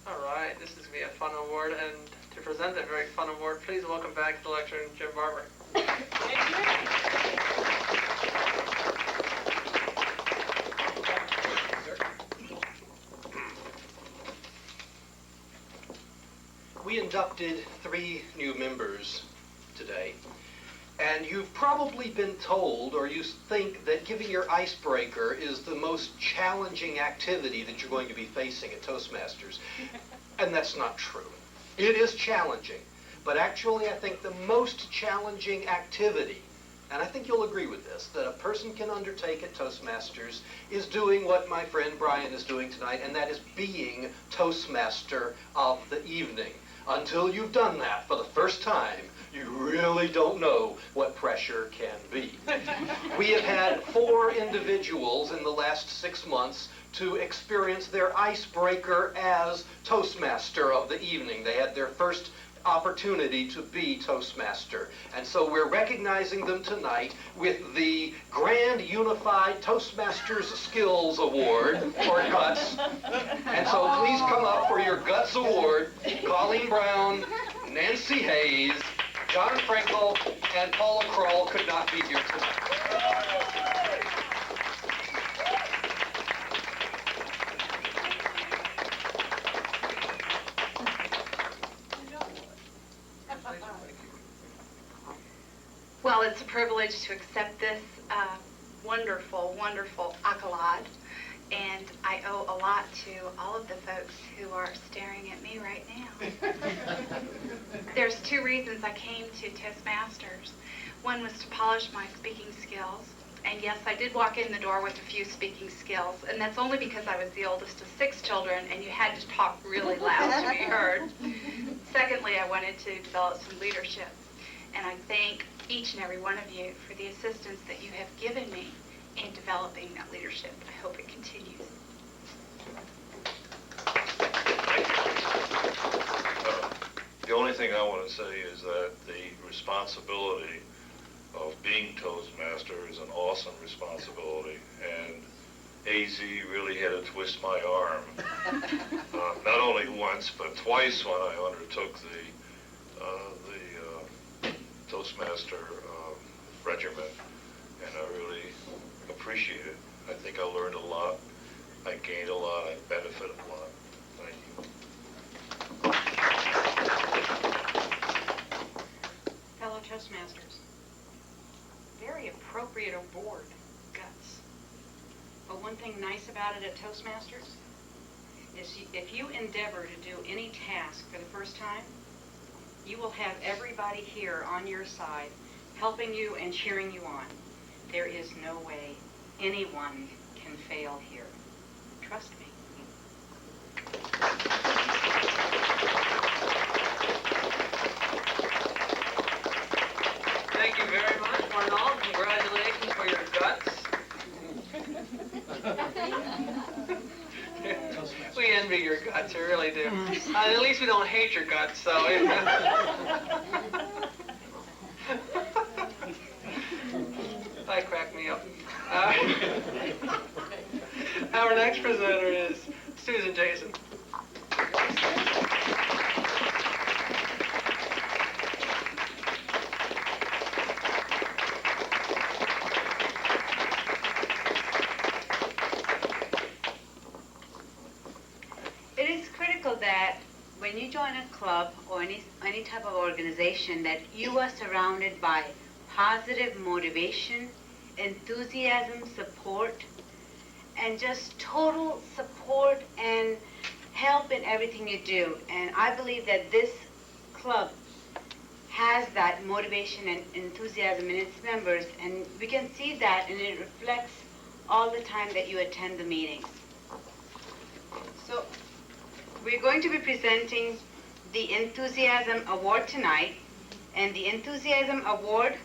All right, this is going to be a fun award, and to present that very fun award, please welcome back to the lectern, Jim Barber. We inducted 3 new members today, and you've probably been told, or you think that giving your icebreaker is the most challenging activity that you're going to be facing at Toastmasters, and that's not true. It is challenging, but actually I think the most challenging activity, and I think you'll agree with this, that a person can undertake at Toastmasters is doing what my friend Brian is doing tonight, and that is being Toastmaster of the evening. Until you've done that for the first time, you really don't know what pressure can be. We have had 4 individuals in the last 6 months to experience their icebreaker as Toastmaster of the evening. They had their first opportunity to be Toastmaster. And so we're recognizing them tonight with the Grand Unified Toastmasters Skills Award, or GUTS. And so please come up for your GUTS Award, Colleen Brown, Nancy Hayes, John Frankel, and Paula Kroll could not be here tonight. Well, it's a privilege to accept this wonderful, wonderful accolade, and I owe a lot to all of the folks who are staring at me right now. There's 2 reasons I came to Toastmasters. One was to polish my speaking skills, and yes, I did walk in the door with a few speaking skills, and that's only because I was the oldest of 6 children, and you had to talk really loud to be heard. Secondly, I wanted to develop some leadership, and I thank each and every one of you for the assistance that you have given me in developing that leadership. I hope it continues. The only thing I want to say is that the responsibility of being Toastmaster is an awesome responsibility, and AZ really had to twist my arm, not only once, but twice when I undertook the Toastmaster regimen, and I really appreciate it. I think I learned a lot, I gained a lot, I benefited a lot. Thank you. Fellow Toastmasters, very appropriate award, guts. But one thing nice about it at Toastmasters is if you endeavor to do any task for the first time, you will have everybody here on your side helping you and cheering you on. There is no way anyone can fail here. Trust me. Thank you very much, one and all. Congratulations for your guts. We envy your guts, we really do. At least we don't hate your guts, so. That cracked me up. Our next presenter is Susan Jason. It is critical that when you join a club or any type of organization that you are surrounded by positive motivation, enthusiasm, support, and just total support and help in everything you do. And I believe that this club has that motivation and enthusiasm in its members, and we can see that, and it reflects all the time that you attend the meetings. So we're going to be presenting the Enthusiasm Award tonight, and the Enthusiasm Award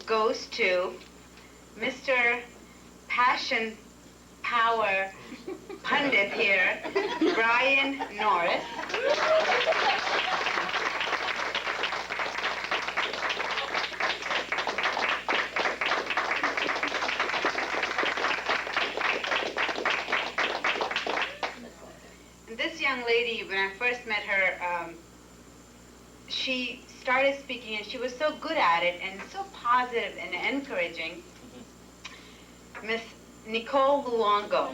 goes to Mr. Passion Power Pundit here, Brian Norris. This young lady, when I first met her, she started speaking and she was so good at it and so positive and encouraging. Miss Nicole Luongo.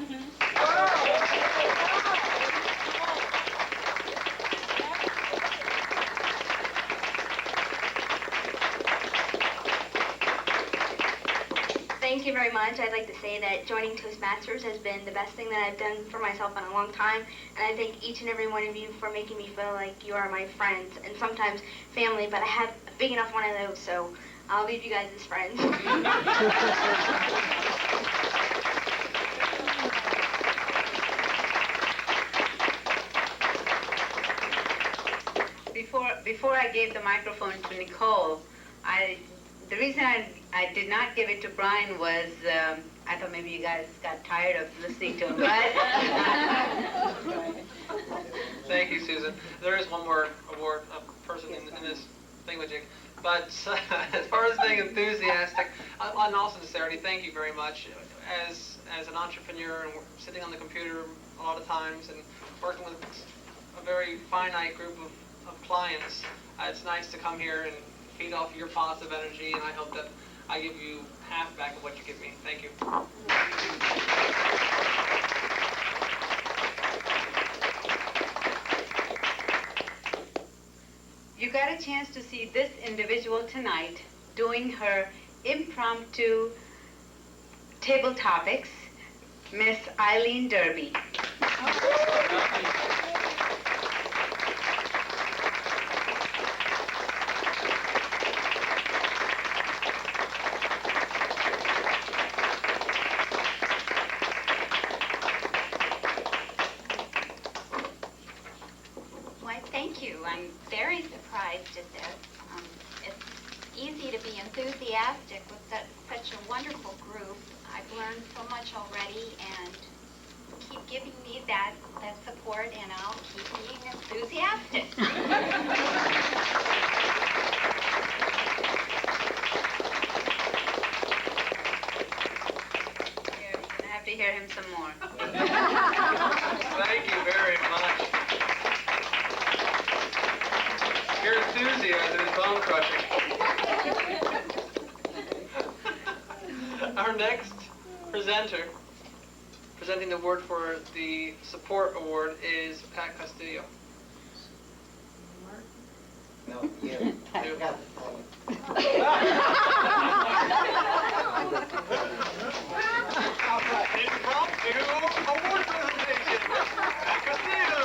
Thank you very much. I'd like to say that joining Toastmasters has been the best thing that I've done for myself in a long time, and I thank each and every one of you for making me feel like you are my friends, and sometimes family, but I have a big enough one of those, so I'll leave you guys as friends. Before I gave the microphone to Nicole, the reason I did not give it to Brian was I thought maybe you guys got tired of listening to him. Thank you, Susan. There is one more award, a person in this thingamajig. But as far as being enthusiastic, in all sincerity, thank you very much. As an entrepreneur and sitting on the computer a lot of times and working with a very finite group of clients, it's nice to come here and feed off your positive energy, and I hope that I give you half back of what you give me. Thank you. You got a chance to see this individual tonight doing her impromptu table topics, Miss Eileen Derby. Why, thank you. I'm very surprised at this. It's easy to be enthusiastic with such a wonderful group. I've learned so much already, and keep giving me that support, and I'll keep being enthusiastic. You're going to have to hear him some more. Thank you very much. Your enthusiasm is bone crushing. Our next presenter Presenting the award for the support award is Pat Castillo. No, you. You. Impromptu award presentation. Pat Castillo.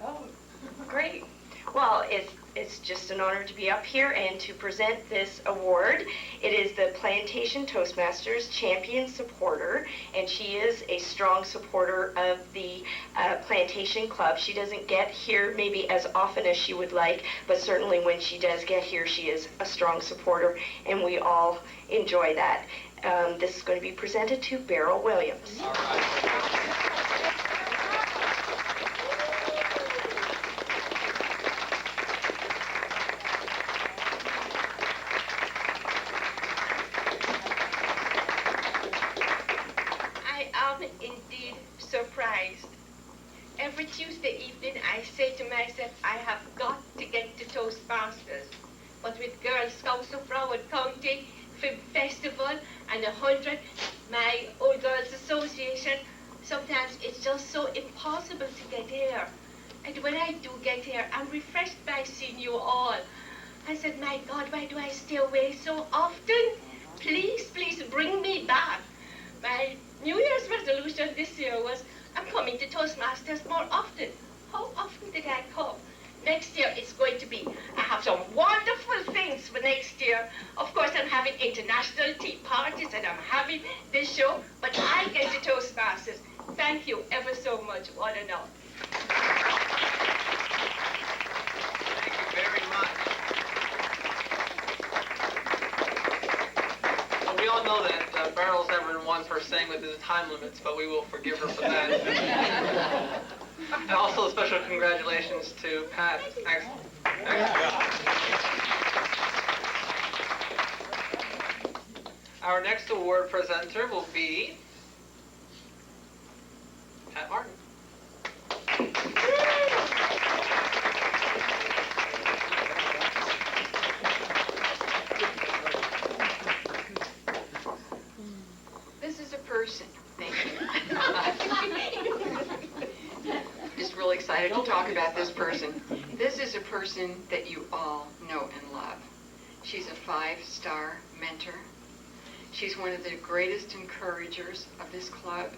Oh, great. Well, it's just an honor to be up here and to present this award. It is the Plantation Toastmasters Champion Supporter, and she is a strong supporter of the Plantation Club. She doesn't get here maybe as often as she would like, but certainly when she does get here, she is a strong supporter, and we all enjoy that. This is going to be presented to Beryl Williams. All right. Indeed surprised. Every Tuesday evening I say to myself, I have got to get to Toastmasters. But with Girl Scouts of Broward County, Film Festival, and 100, my Old Girls Association, sometimes it's just so impossible to get here. And when I do get here, I'm refreshed by seeing you all. I said, my God, why do I stay away so often? Please, please bring me back. My New Year's resolution this year was, I'm coming to Toastmasters more often. How often did I come? Next year it's going to be, I have some wonderful things for next year. Of course, I'm having international tea parties and I'm having this show, but I get to Toastmasters. Thank you ever so much, one and all. Thank you very much. Well, we all know that Beryl's never been one for staying within the time limits, but we will forgive her for that. And also a special congratulations to Pat. Our next award presenter will be Pat Martin. This is a person. Thank you. Just really excited to talk about this person. This is a person that you all know and love. She's a 5-star mentor. She's one of the greatest encouragers of this club.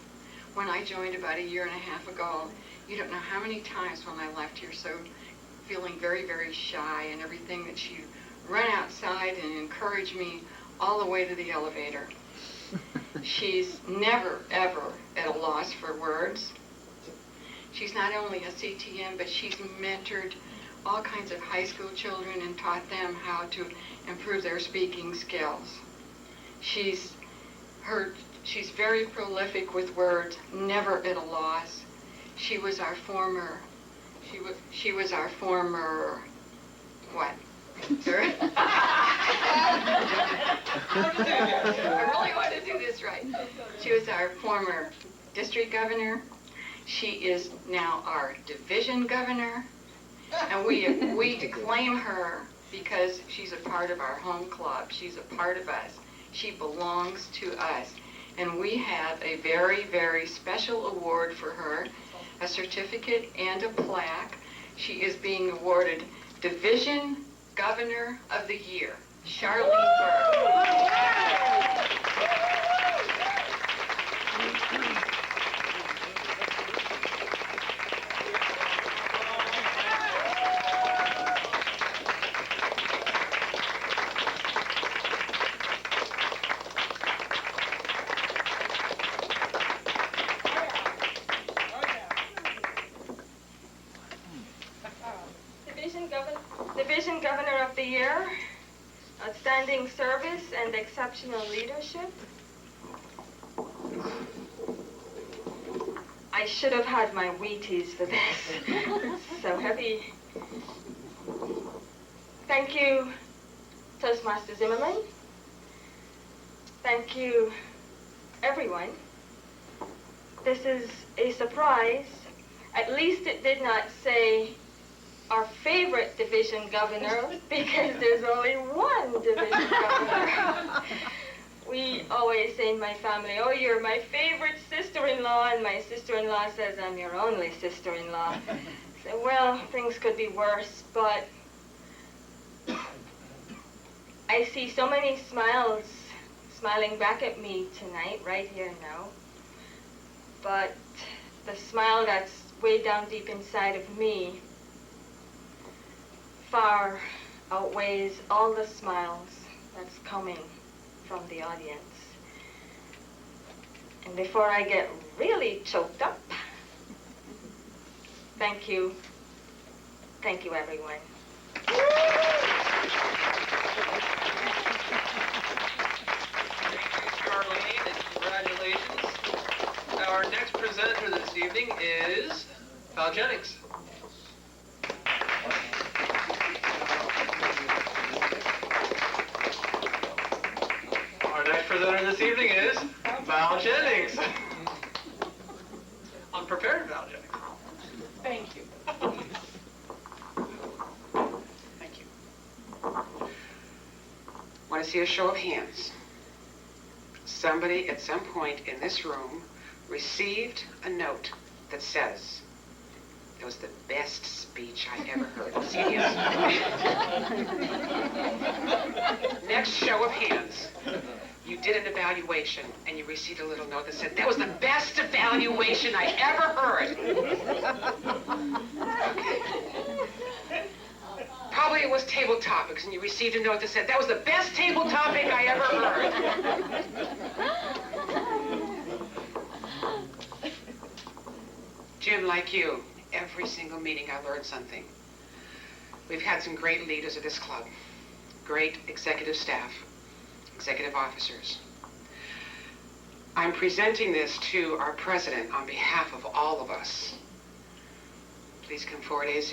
When I joined about a year and a half ago, you don't know how many times when I left here so feeling very, very shy and everything that she'd run outside and encourage me all the way to the elevator. She's never, ever at a loss for words. She's not only a CTM, but she's mentored all kinds of high school children and taught them how to improve their speaking skills. She's very prolific with words, never at a loss. She was our former, what? Sir? I really want to do this right. She was our former district governor. She is now our division governor. And we claim her because she's a part of our home club. She's a part of us. She belongs to us. And we have a very, very special award for her, a certificate and a plaque. She is being awarded Division Governor of the Year, Charlene Burr. Division Governor of the Year, outstanding service and exceptional leadership. I should have had my Wheaties for this. It's so heavy. Thank you, Toastmaster Zimmerman. Thank you, everyone. This is a surprise. At least it did not say our favorite division governor because there's only one division governor. We always say in my family, oh, you're my favorite sister-in-law, and my sister-in-law says, I'm your only sister-in-law. So, well, things could be worse, but I see so many smiles smiling back at me tonight, right here now. But the smile that's way down deep inside of me far outweighs all the smiles that's coming from the audience. And before I get really choked up, thank you. Thank you, everyone. Charlene, and congratulations. Our next presenter this evening is Val Jennings. Our next presenter this evening is Val Jennings. Unprepared Val Jennings. Thank you. Thank you. Want to see a show of hands? Somebody at some point in this room received a note that says, it was the best speech I ever heard. Serious? Next show of hands. You did an evaluation and you received a little note that said, that was the best evaluation I ever heard. Probably it was table topics and you received a note that said, that was the best table topic I ever heard. Jim, like you, every single meeting I learned something. We've had some great leaders at this club, great executive staff, executive officers. I'm presenting this to our president on behalf of all of us. Please come forward, AZ.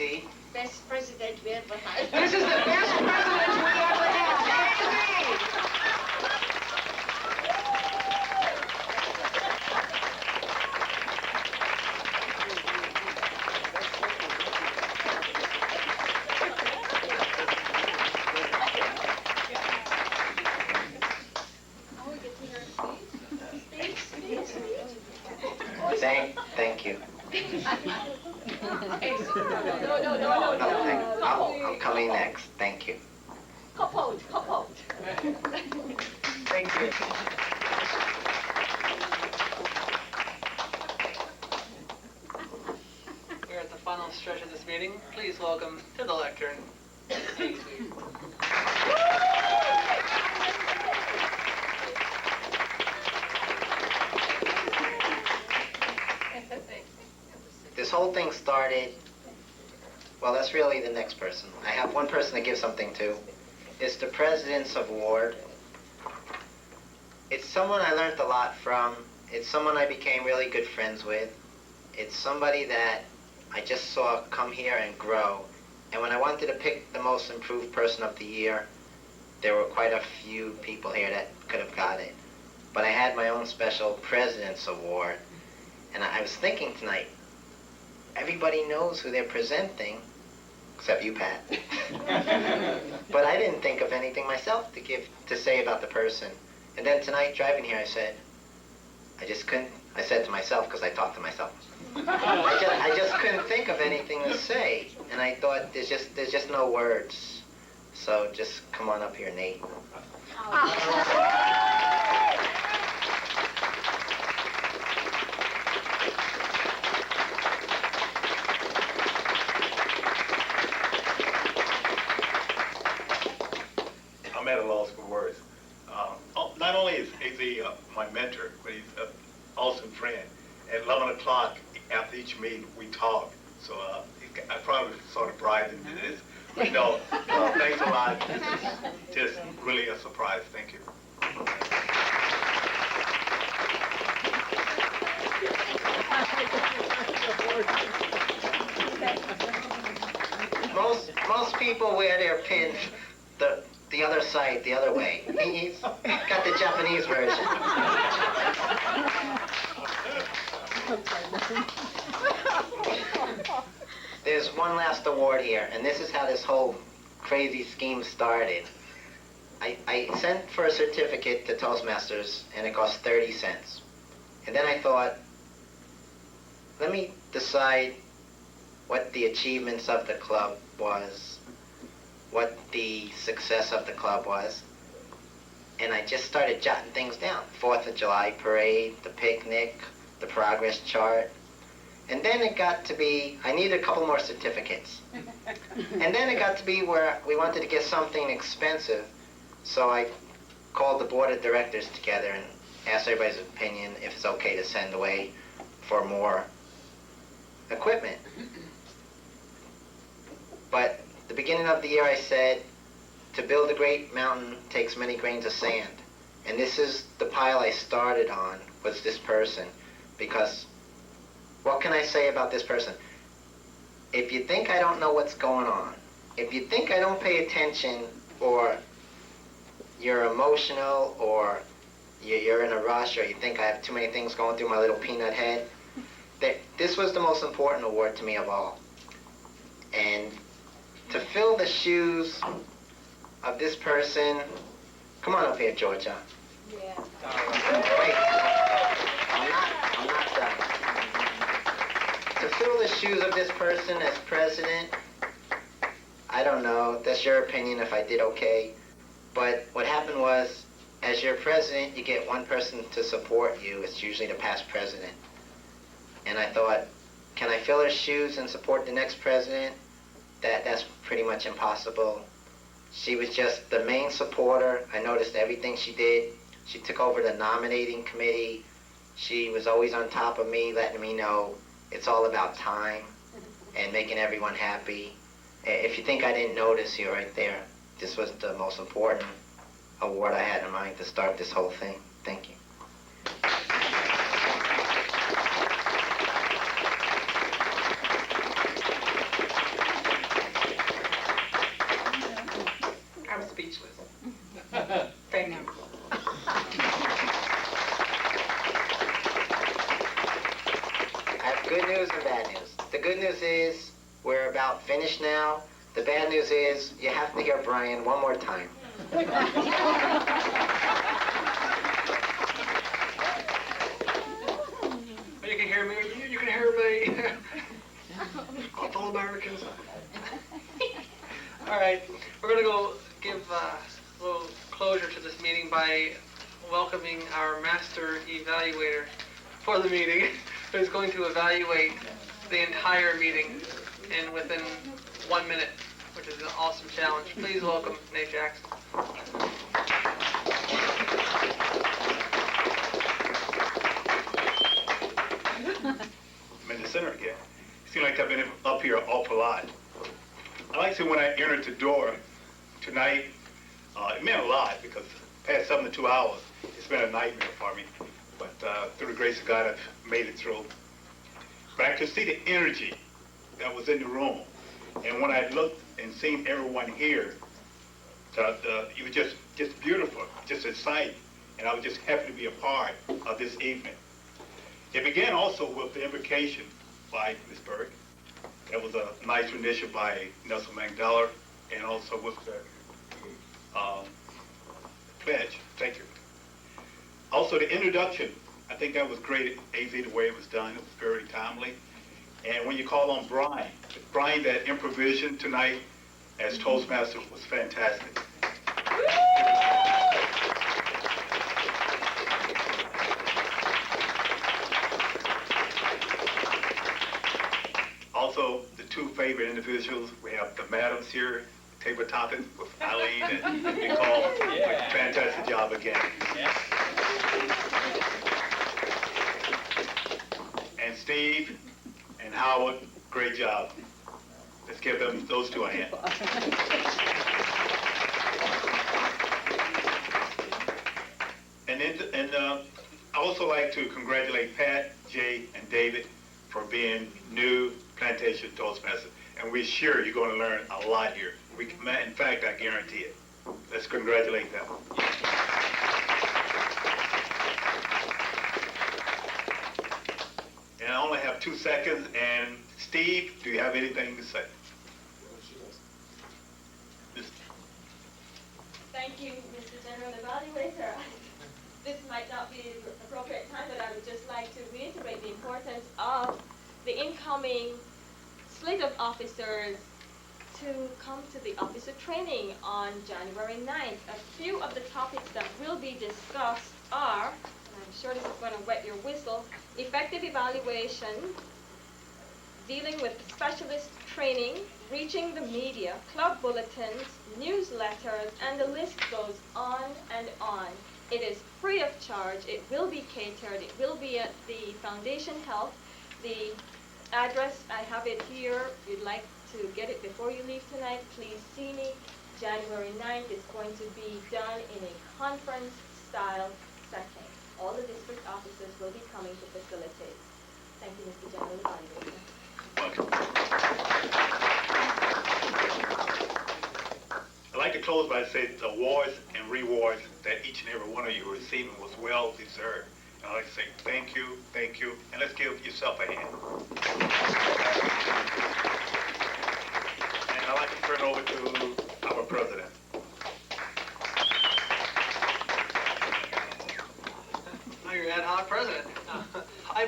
Best president we ever had. This is the best president we ever had, AZ! Thank you. No. I'm coming next. Thank you. Hop out. Thank you. We're at the final stretch of this meeting. Please welcome to the lectern, AZ. This whole thing started, well, that's really the next person. I have one person to give something to. It's the President's Award. It's someone I learned a lot from. It's someone I became really good friends with. It's somebody that I just saw come here and grow. And when I wanted to pick the most improved person of the year, there were quite a few people here that could have got it. But I had my own special President's Award. And I was thinking tonight, everybody knows who they're presenting, except you, Pat. But I didn't think of anything myself to say about the person. And then tonight, driving here, I said to myself, because I talk to myself, I just couldn't think of anything to say. And I thought, there's just no words. So just come on up here, Nate. I'm at a loss for words. Not only is he my mentor, but he's an awesome friend. At 11 o'clock after each meeting, we talk. So I probably sort of bribed him to this. But no, thanks a lot. This is just really a surprise. Thank you. Most people wear their pin the other side, the other way. He's got the Japanese version. there's one last award here, and this is how this whole crazy scheme started. I sent for a certificate to Toastmasters, and it cost 30 cents. And then I thought, let me decide what the achievements of the club was, what the success of the club was. And I just started jotting things down. 4th of July parade, the picnic, the progress chart. And then it got to be, I needed a couple more certificates. And then it got to be where we wanted to get something expensive. So I called the board of directors together and asked everybody's opinion if it's okay to send away for more equipment. But the beginning of the year I said, to build a great mountain takes many grains of sand. And this is the pile I started on, was this person. Because what can I say about this person? If you think I don't know what's going on, if you think I don't pay attention, or you're emotional, or you're in a rush, or you think I have too many things going through my little peanut head, this was the most important award to me of all. And to fill the shoes of this person, come on up here, Georgia. Yeah. Wait, I'm not done. To fill the shoes of this person as president, I don't know, that's your opinion if I did okay. But what happened was, as your president, you get one person to support you. It's usually the past president. And I thought, can I fill her shoes and support the next president? That's pretty much impossible. She was just the main supporter. I noticed everything she did. She took over the nominating committee. She was always on top of me, letting me know it's all about time and making everyone happy. If you think I didn't notice, you're right there. This was the most important award I had in mind to start this whole thing. Thank you. I'm speechless. Thank you. I have good news and bad news. The good news is we're about finished now. The bad news is you have to hear Brian one more time. You can hear me. You can hear me. All Americans. All right, we're going to go give a little closure to this meeting by welcoming our master evaluator for the meeting, who's going to evaluate the entire meeting in within 1 minute, which is an awesome challenge. Please welcome Nate Jackson. I'm in the center again. It seems like I've been up here an awful lot. I like to say when I entered the door tonight, it meant a lot because past 72 hours, it's been a nightmare for me. But through the grace of God, I've made it through. But I could see the energy that was in the room. And when I looked and seen everyone here, it was just beautiful, just exciting. And I was just happy to be a part of this evening. It began also with the invocation by Ms. Berg. That was a nice rendition by Nelson Mandela, and also with the pledge. Thank you. Also, the introduction, I think that was great, AZ, the way it was done. It was very timely. And when you call on Brian, that improvisation tonight as Toastmasters was fantastic. Also, the two favorite individuals, we have the madams here, table topping with Eileen and Nicole. Yeah. Fantastic job again. Yeah. And Steve and Howard, great job. Let's give those two a hand. And I also like to congratulate Pat, Jay, and David for being new Plantation Toastmasters. And we're sure you're going to learn a lot here. In fact, I guarantee it. Let's congratulate them. And I only have have 2 seconds. And Steve, do you have anything to say? Thank you, Mr. General Evaluator. This might not be the appropriate time, but I would just like to reiterate the importance of the incoming slate of officers to come to the officer training on January 9th. A few of the topics that will be discussed are, and I'm sure this is going to wet your whistle, effective evaluation, dealing with specialist training, reaching the media, club bulletins, newsletters, and the list goes on and on. It is free of charge. It will be catered. It will be at the Foundation Health. The address, I have it here. If you'd like to get it before you leave tonight, please see me. January 9th is going to be done in a conference-style setting. All the district officers will be coming to facilitate. Thank you, Mr. General Evaluator. I'd like to close by saying the awards and rewards that each and every one of you are receiving was well deserved. And I'd like to say thank you, and let's give yourself a hand. And I'd like to turn it over to our president. Now you're ad hoc president.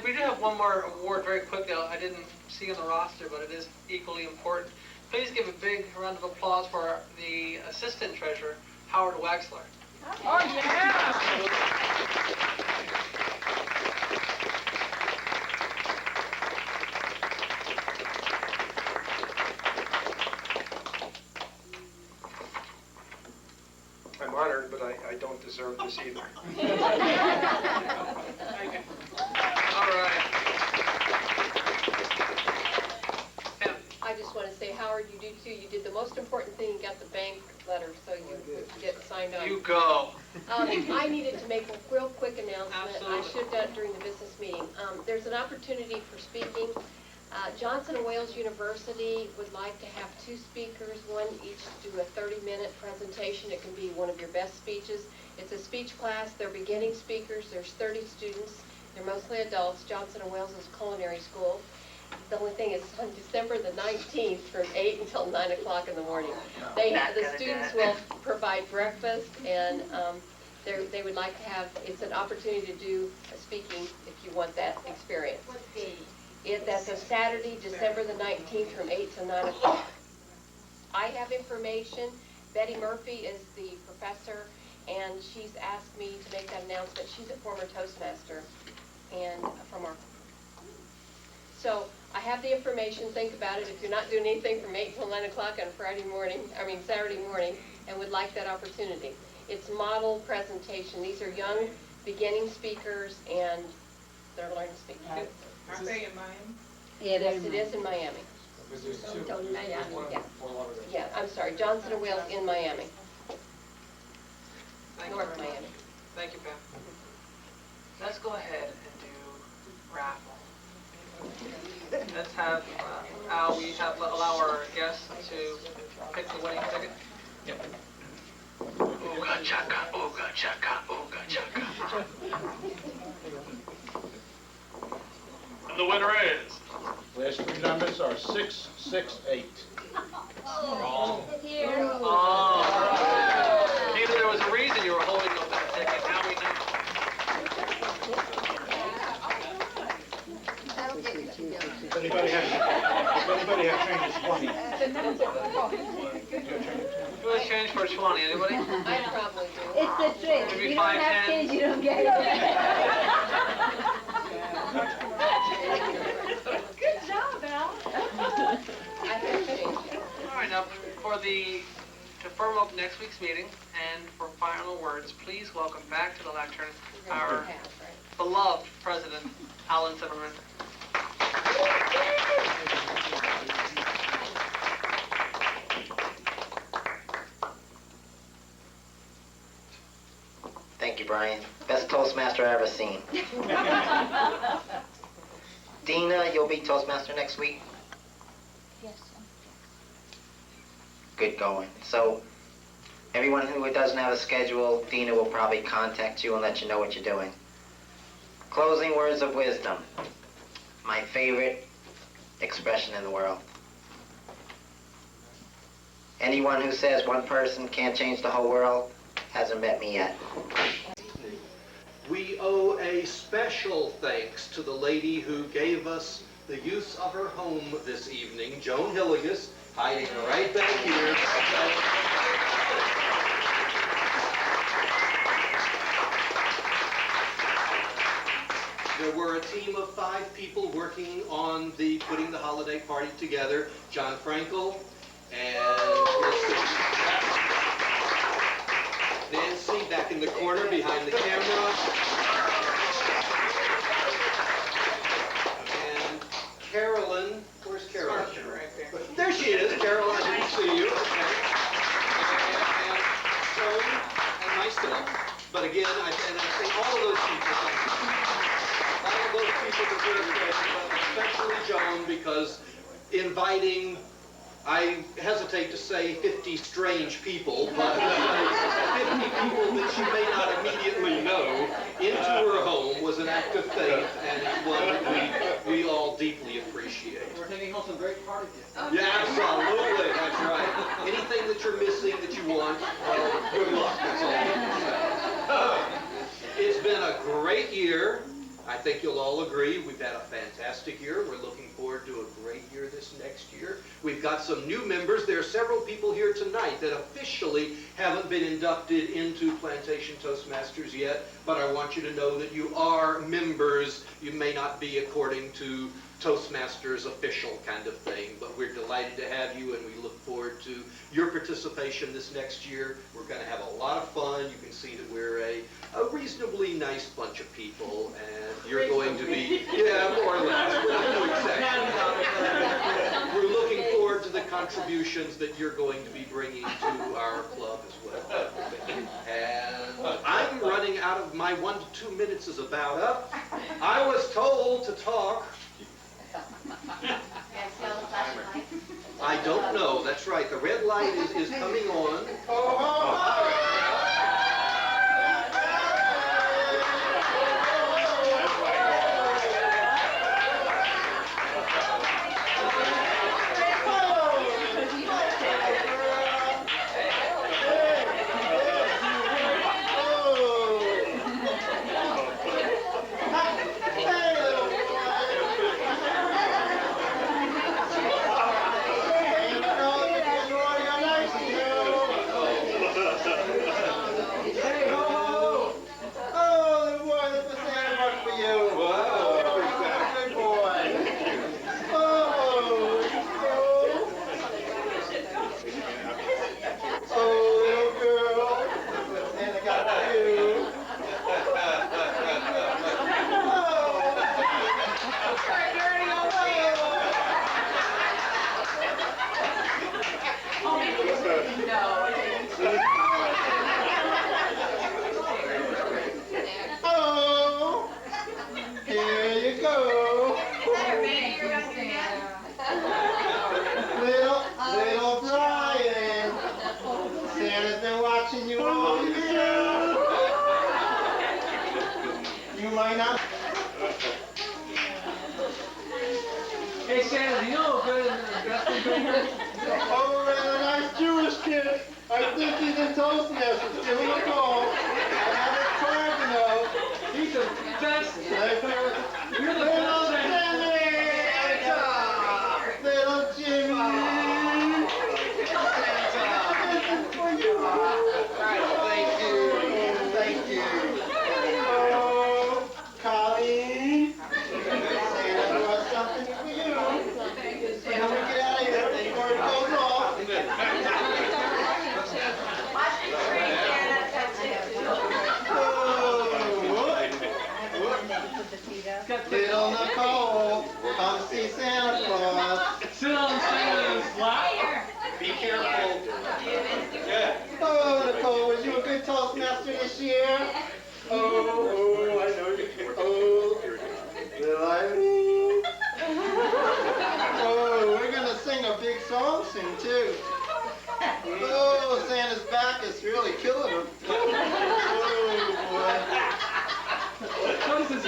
We do have one more award very quickly. I didn't see on the roster, but it is equally important. Please give a big round of applause for the assistant treasurer, Howard Wexler. Oh, yeah! I'm honored, but I don't deserve this either. All right. I just want to say, Howard, you do too. You did the most important thing. You got the bank letter, so you could get signed on. You go. I needed to make a real quick announcement. Absolutely. I should have done it during the business meeting. There's an opportunity for speaking. Johnson & Wales University would like to have 2 speakers, one each do a 30-minute presentation. It can be one of your best speeches. It's a speech class. They're beginning speakers. There's 30 students. They're mostly adults. Johnson & Wales is a culinary school. The only thing is on December the 19th from 8 until 9 o'clock in the morning. The students will provide breakfast, and they would like to have, it's an opportunity to do a speaking if you want that experience. What day? That's a Saturday, December the 19th from 8 to 9 o'clock. I have information. Betty Murphy is the professor, and she's asked me to make that announcement. She's a former Toastmaster and from our... So I have the information. Think about it. If you're not doing anything from 8 till 9 o'clock on Saturday morning, and would like that opportunity. It's model presentation. These are young, beginning speakers, and they're learning to speak. Are they in Miami? Yes, it is in Miami. Yeah, I'm sorry, Johnson & Wales in Miami. North Miami. Thank you, Pam. Let's go ahead and do raffle. Let's have, Al, allow our guests to pick the winning ticket. Yep. Ooga chaka, ooga chaka, ooga chaka. And the winner is... Last 3 numbers are 668. Wrong. Here. Oh. Either there was a reason you were holding up that ticket. Now we know. Anybody have change is 20? Who has change for 20? Anybody? I probably do. It's the trick. Maybe You 5, don't have 10. kids, you don't get it. Good job, Al. I have change. All right, now to firm up next week's meeting and for final words, please welcome back to the lectern our beloved President, Alan Zimmerman. Thank you, Brian. Best Toastmaster I've ever seen. Dina, you'll be Toastmaster next week? Yes. Good going. So, everyone who doesn't have a schedule, Dina will probably contact you and let you know what you're doing. Closing words of wisdom. My favorite expression in the world. Anyone who says one person can't change the whole world hasn't met me yet. We owe a special thanks to the lady who gave us the use of her home this evening, Joan Hilligus, hiding right back here. There were a team of 5 people working on putting the holiday party together. John Frankel and Nancy back in the corner behind the camera. And Carolyn, where's Carolyn? There she is, Carolyn, I didn't see you. Okay. And Joan and myself. But again, I say all of those people, all of those people deserve credit, but especially Joan, because inviting, I hesitate to say 50 strange people, but 50 people that she may not immediately know into her home was an act of faith, and it's one that we all deeply appreciate. We're taking home some great party gifts. Yeah, absolutely, that's right. Anything that you're missing that you want, well, good luck, that's all I can say. It's been a great year. I think you'll all agree we've had a fantastic year. We're looking forward to a great year this next year. We've got some new members. There are several people here tonight that officially haven't been inducted into Plantation Toastmasters yet, but I want you to know that you are members. You may not be according to Toastmasters official kind of thing, but we're delighted to have you, and we look forward to your participation this next year. We're going to have a lot of fun. You can see that we're a reasonably nice bunch of people, and you're going to be, yeah, more or less. We're not doing exactly. We're looking forward to the contributions that you're going to be bringing to our club as well. And I'm running out of my 1 to 2 minutes is about up. I was told to talk. I don't know. That's right. The red light is coming on. Hey, Santa, you know better than the best baker? Oh, man, a nice Jewish kid. I think he's in Toastmasters. Give him a call. I haven't tried to know. He's the best. You're the best. Little Jimmy. Thank you. Thank you. Oh, Colleen. Santa brought something for you. And I'm going to get out of here before it goes off. Little Nicole, come see Santa Claus. Sit on Santa's lap. Be careful. Yeah. Oh, Nicole, was you a good Toastmaster this year? Oh, I know you. Oh, little Irene. Oh, we're gonna sing a big song soon too. Oh, Santa's back is really killing him. Oh, boy. What is this?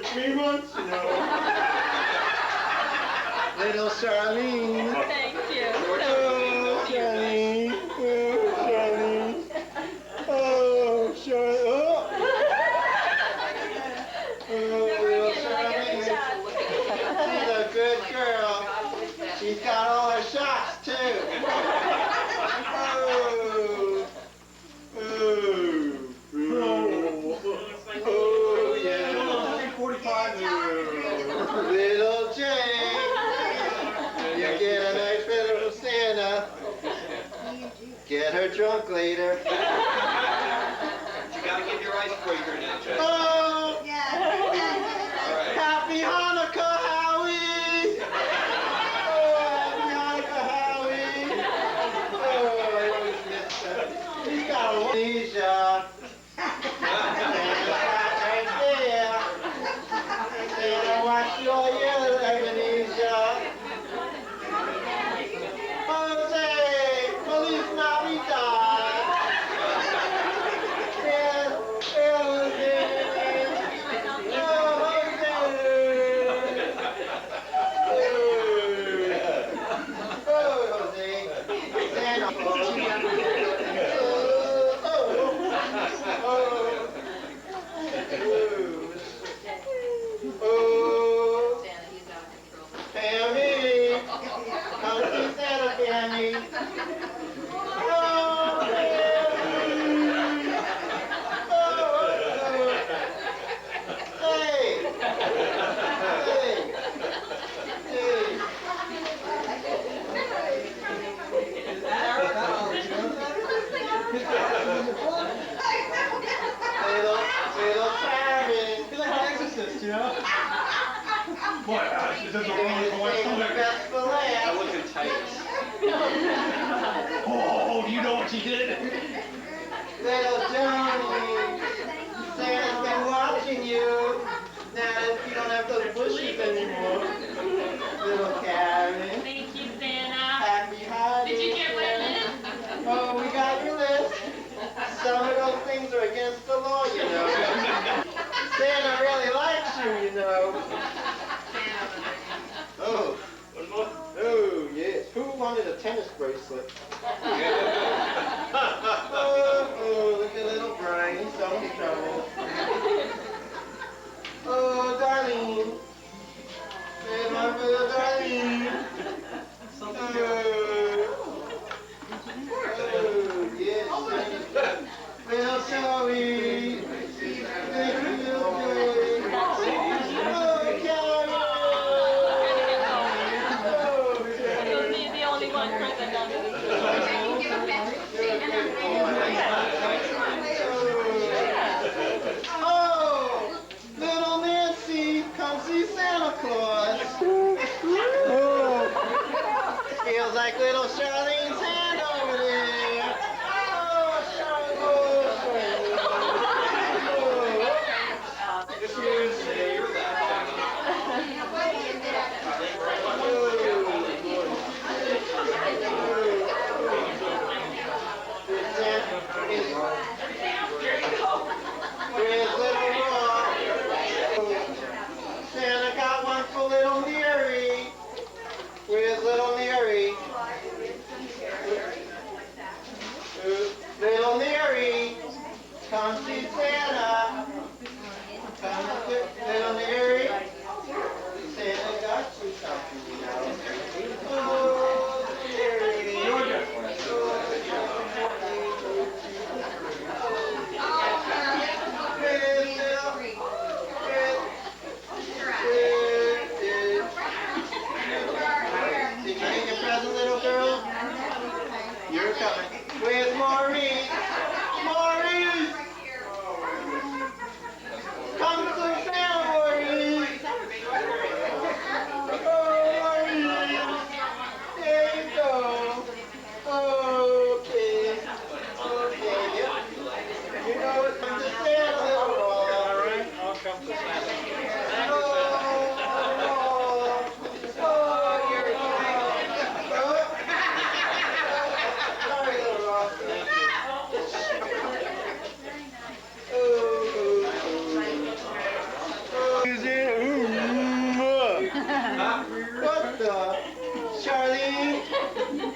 reruns, you know. Little Charlene. Thank you. Oh, Charlene. Oh, Charlene. Oh, Charlene. Oh, little Charlene. She's a good girl. She's got all her shots, too. Oh, yeah. 45. Little Jane. You get a nice little Santa. Get her drunk later. You gotta give your icebreaker now, Jay. Oh! All right. Happy Hanukkah, Howie! Oh, happy Hanukkah, Howie! Oh, I always miss that. He's got amnesia. Right there. And I watch all your amnesia. Jose, Feliz Navidad. Yeah, Jose. You know? Boy, this is a roller coaster. I look in tights. Oh, you know what she did? Little Johnny, Santa's been watching you. Now you don't have those bushes anymore. Little Karen. Thank you, Santa. Happy holidays. Did you get my list? Oh, we got your list. Some of those things are against the law, you know. Santa really likes you, you know. Oh. Oh, yes. Who wanted a tennis bracelet? Oh, look at little Brian. He's so in trouble. Oh, Darlene. Hey, my little Darlene. Oh, yes. Little Zoe. Thank you, little Joey. Oh, Karen. You'll be the only one present under the tree. Oh, little Nancy, come see Santa Claus. Oh, feels like little Charlene's hand over there. Oh, Charlene. Where's little Rob? Santa got one for little Mary. Where's little Mary?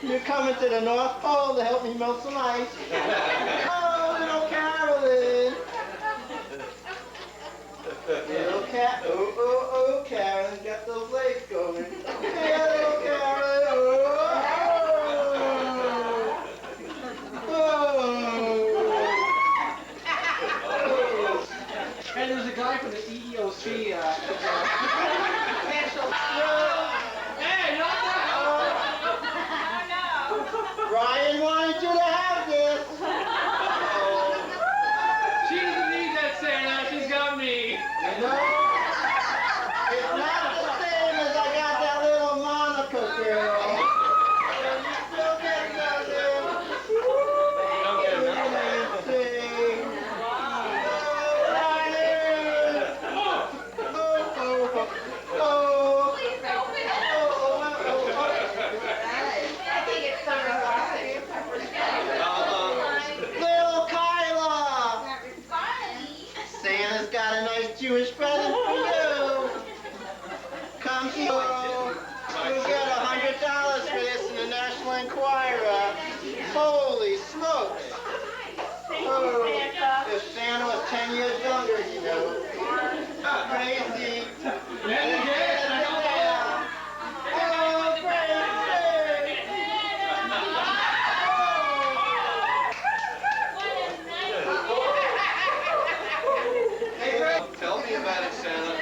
You're coming to the North Pole to help me melt some ice. Oh, little Carolyn. Little cat. Oh, oh, oh, Carolyn, got those legs going. Hey, little Carolyn. And there's a guy from the EEOC. Hey, not that! Ryan wanted you to have this. She doesn't need that Santa. She's got me. You know, it's not the same as I got that little Monica girl. And you still get something. Amazing. Little Kyla! Santa's got a nice Jewish present for you. Come here. You'll get $100 for this in the National Enquirer. Holy smokes! Oh, if Santa was 10 years younger, you know. Crazy. Tell me about it, Santa.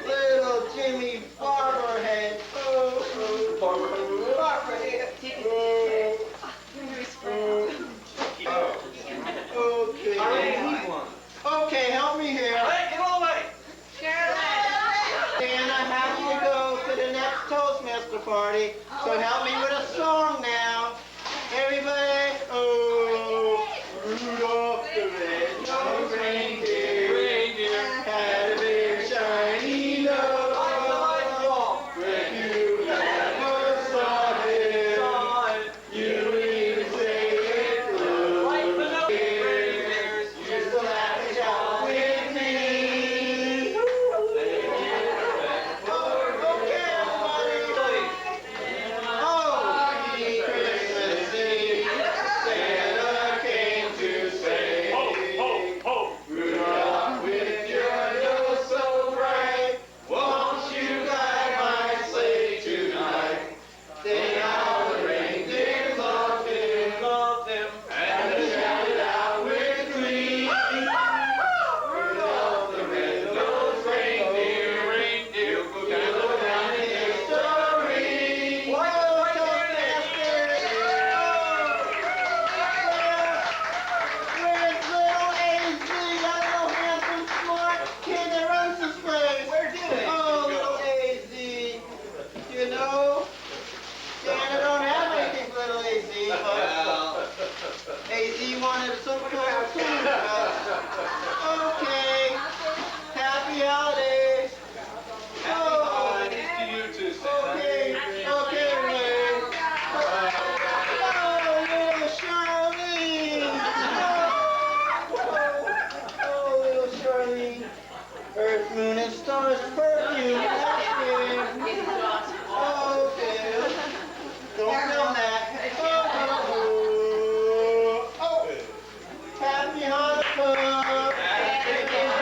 Little Jimmy Barberhead. Oh, oh. Barberhead. Okay. Okay, help me here. Hey, get away! Dan, I have to go to the next Toastmaster party, so help me with a song now.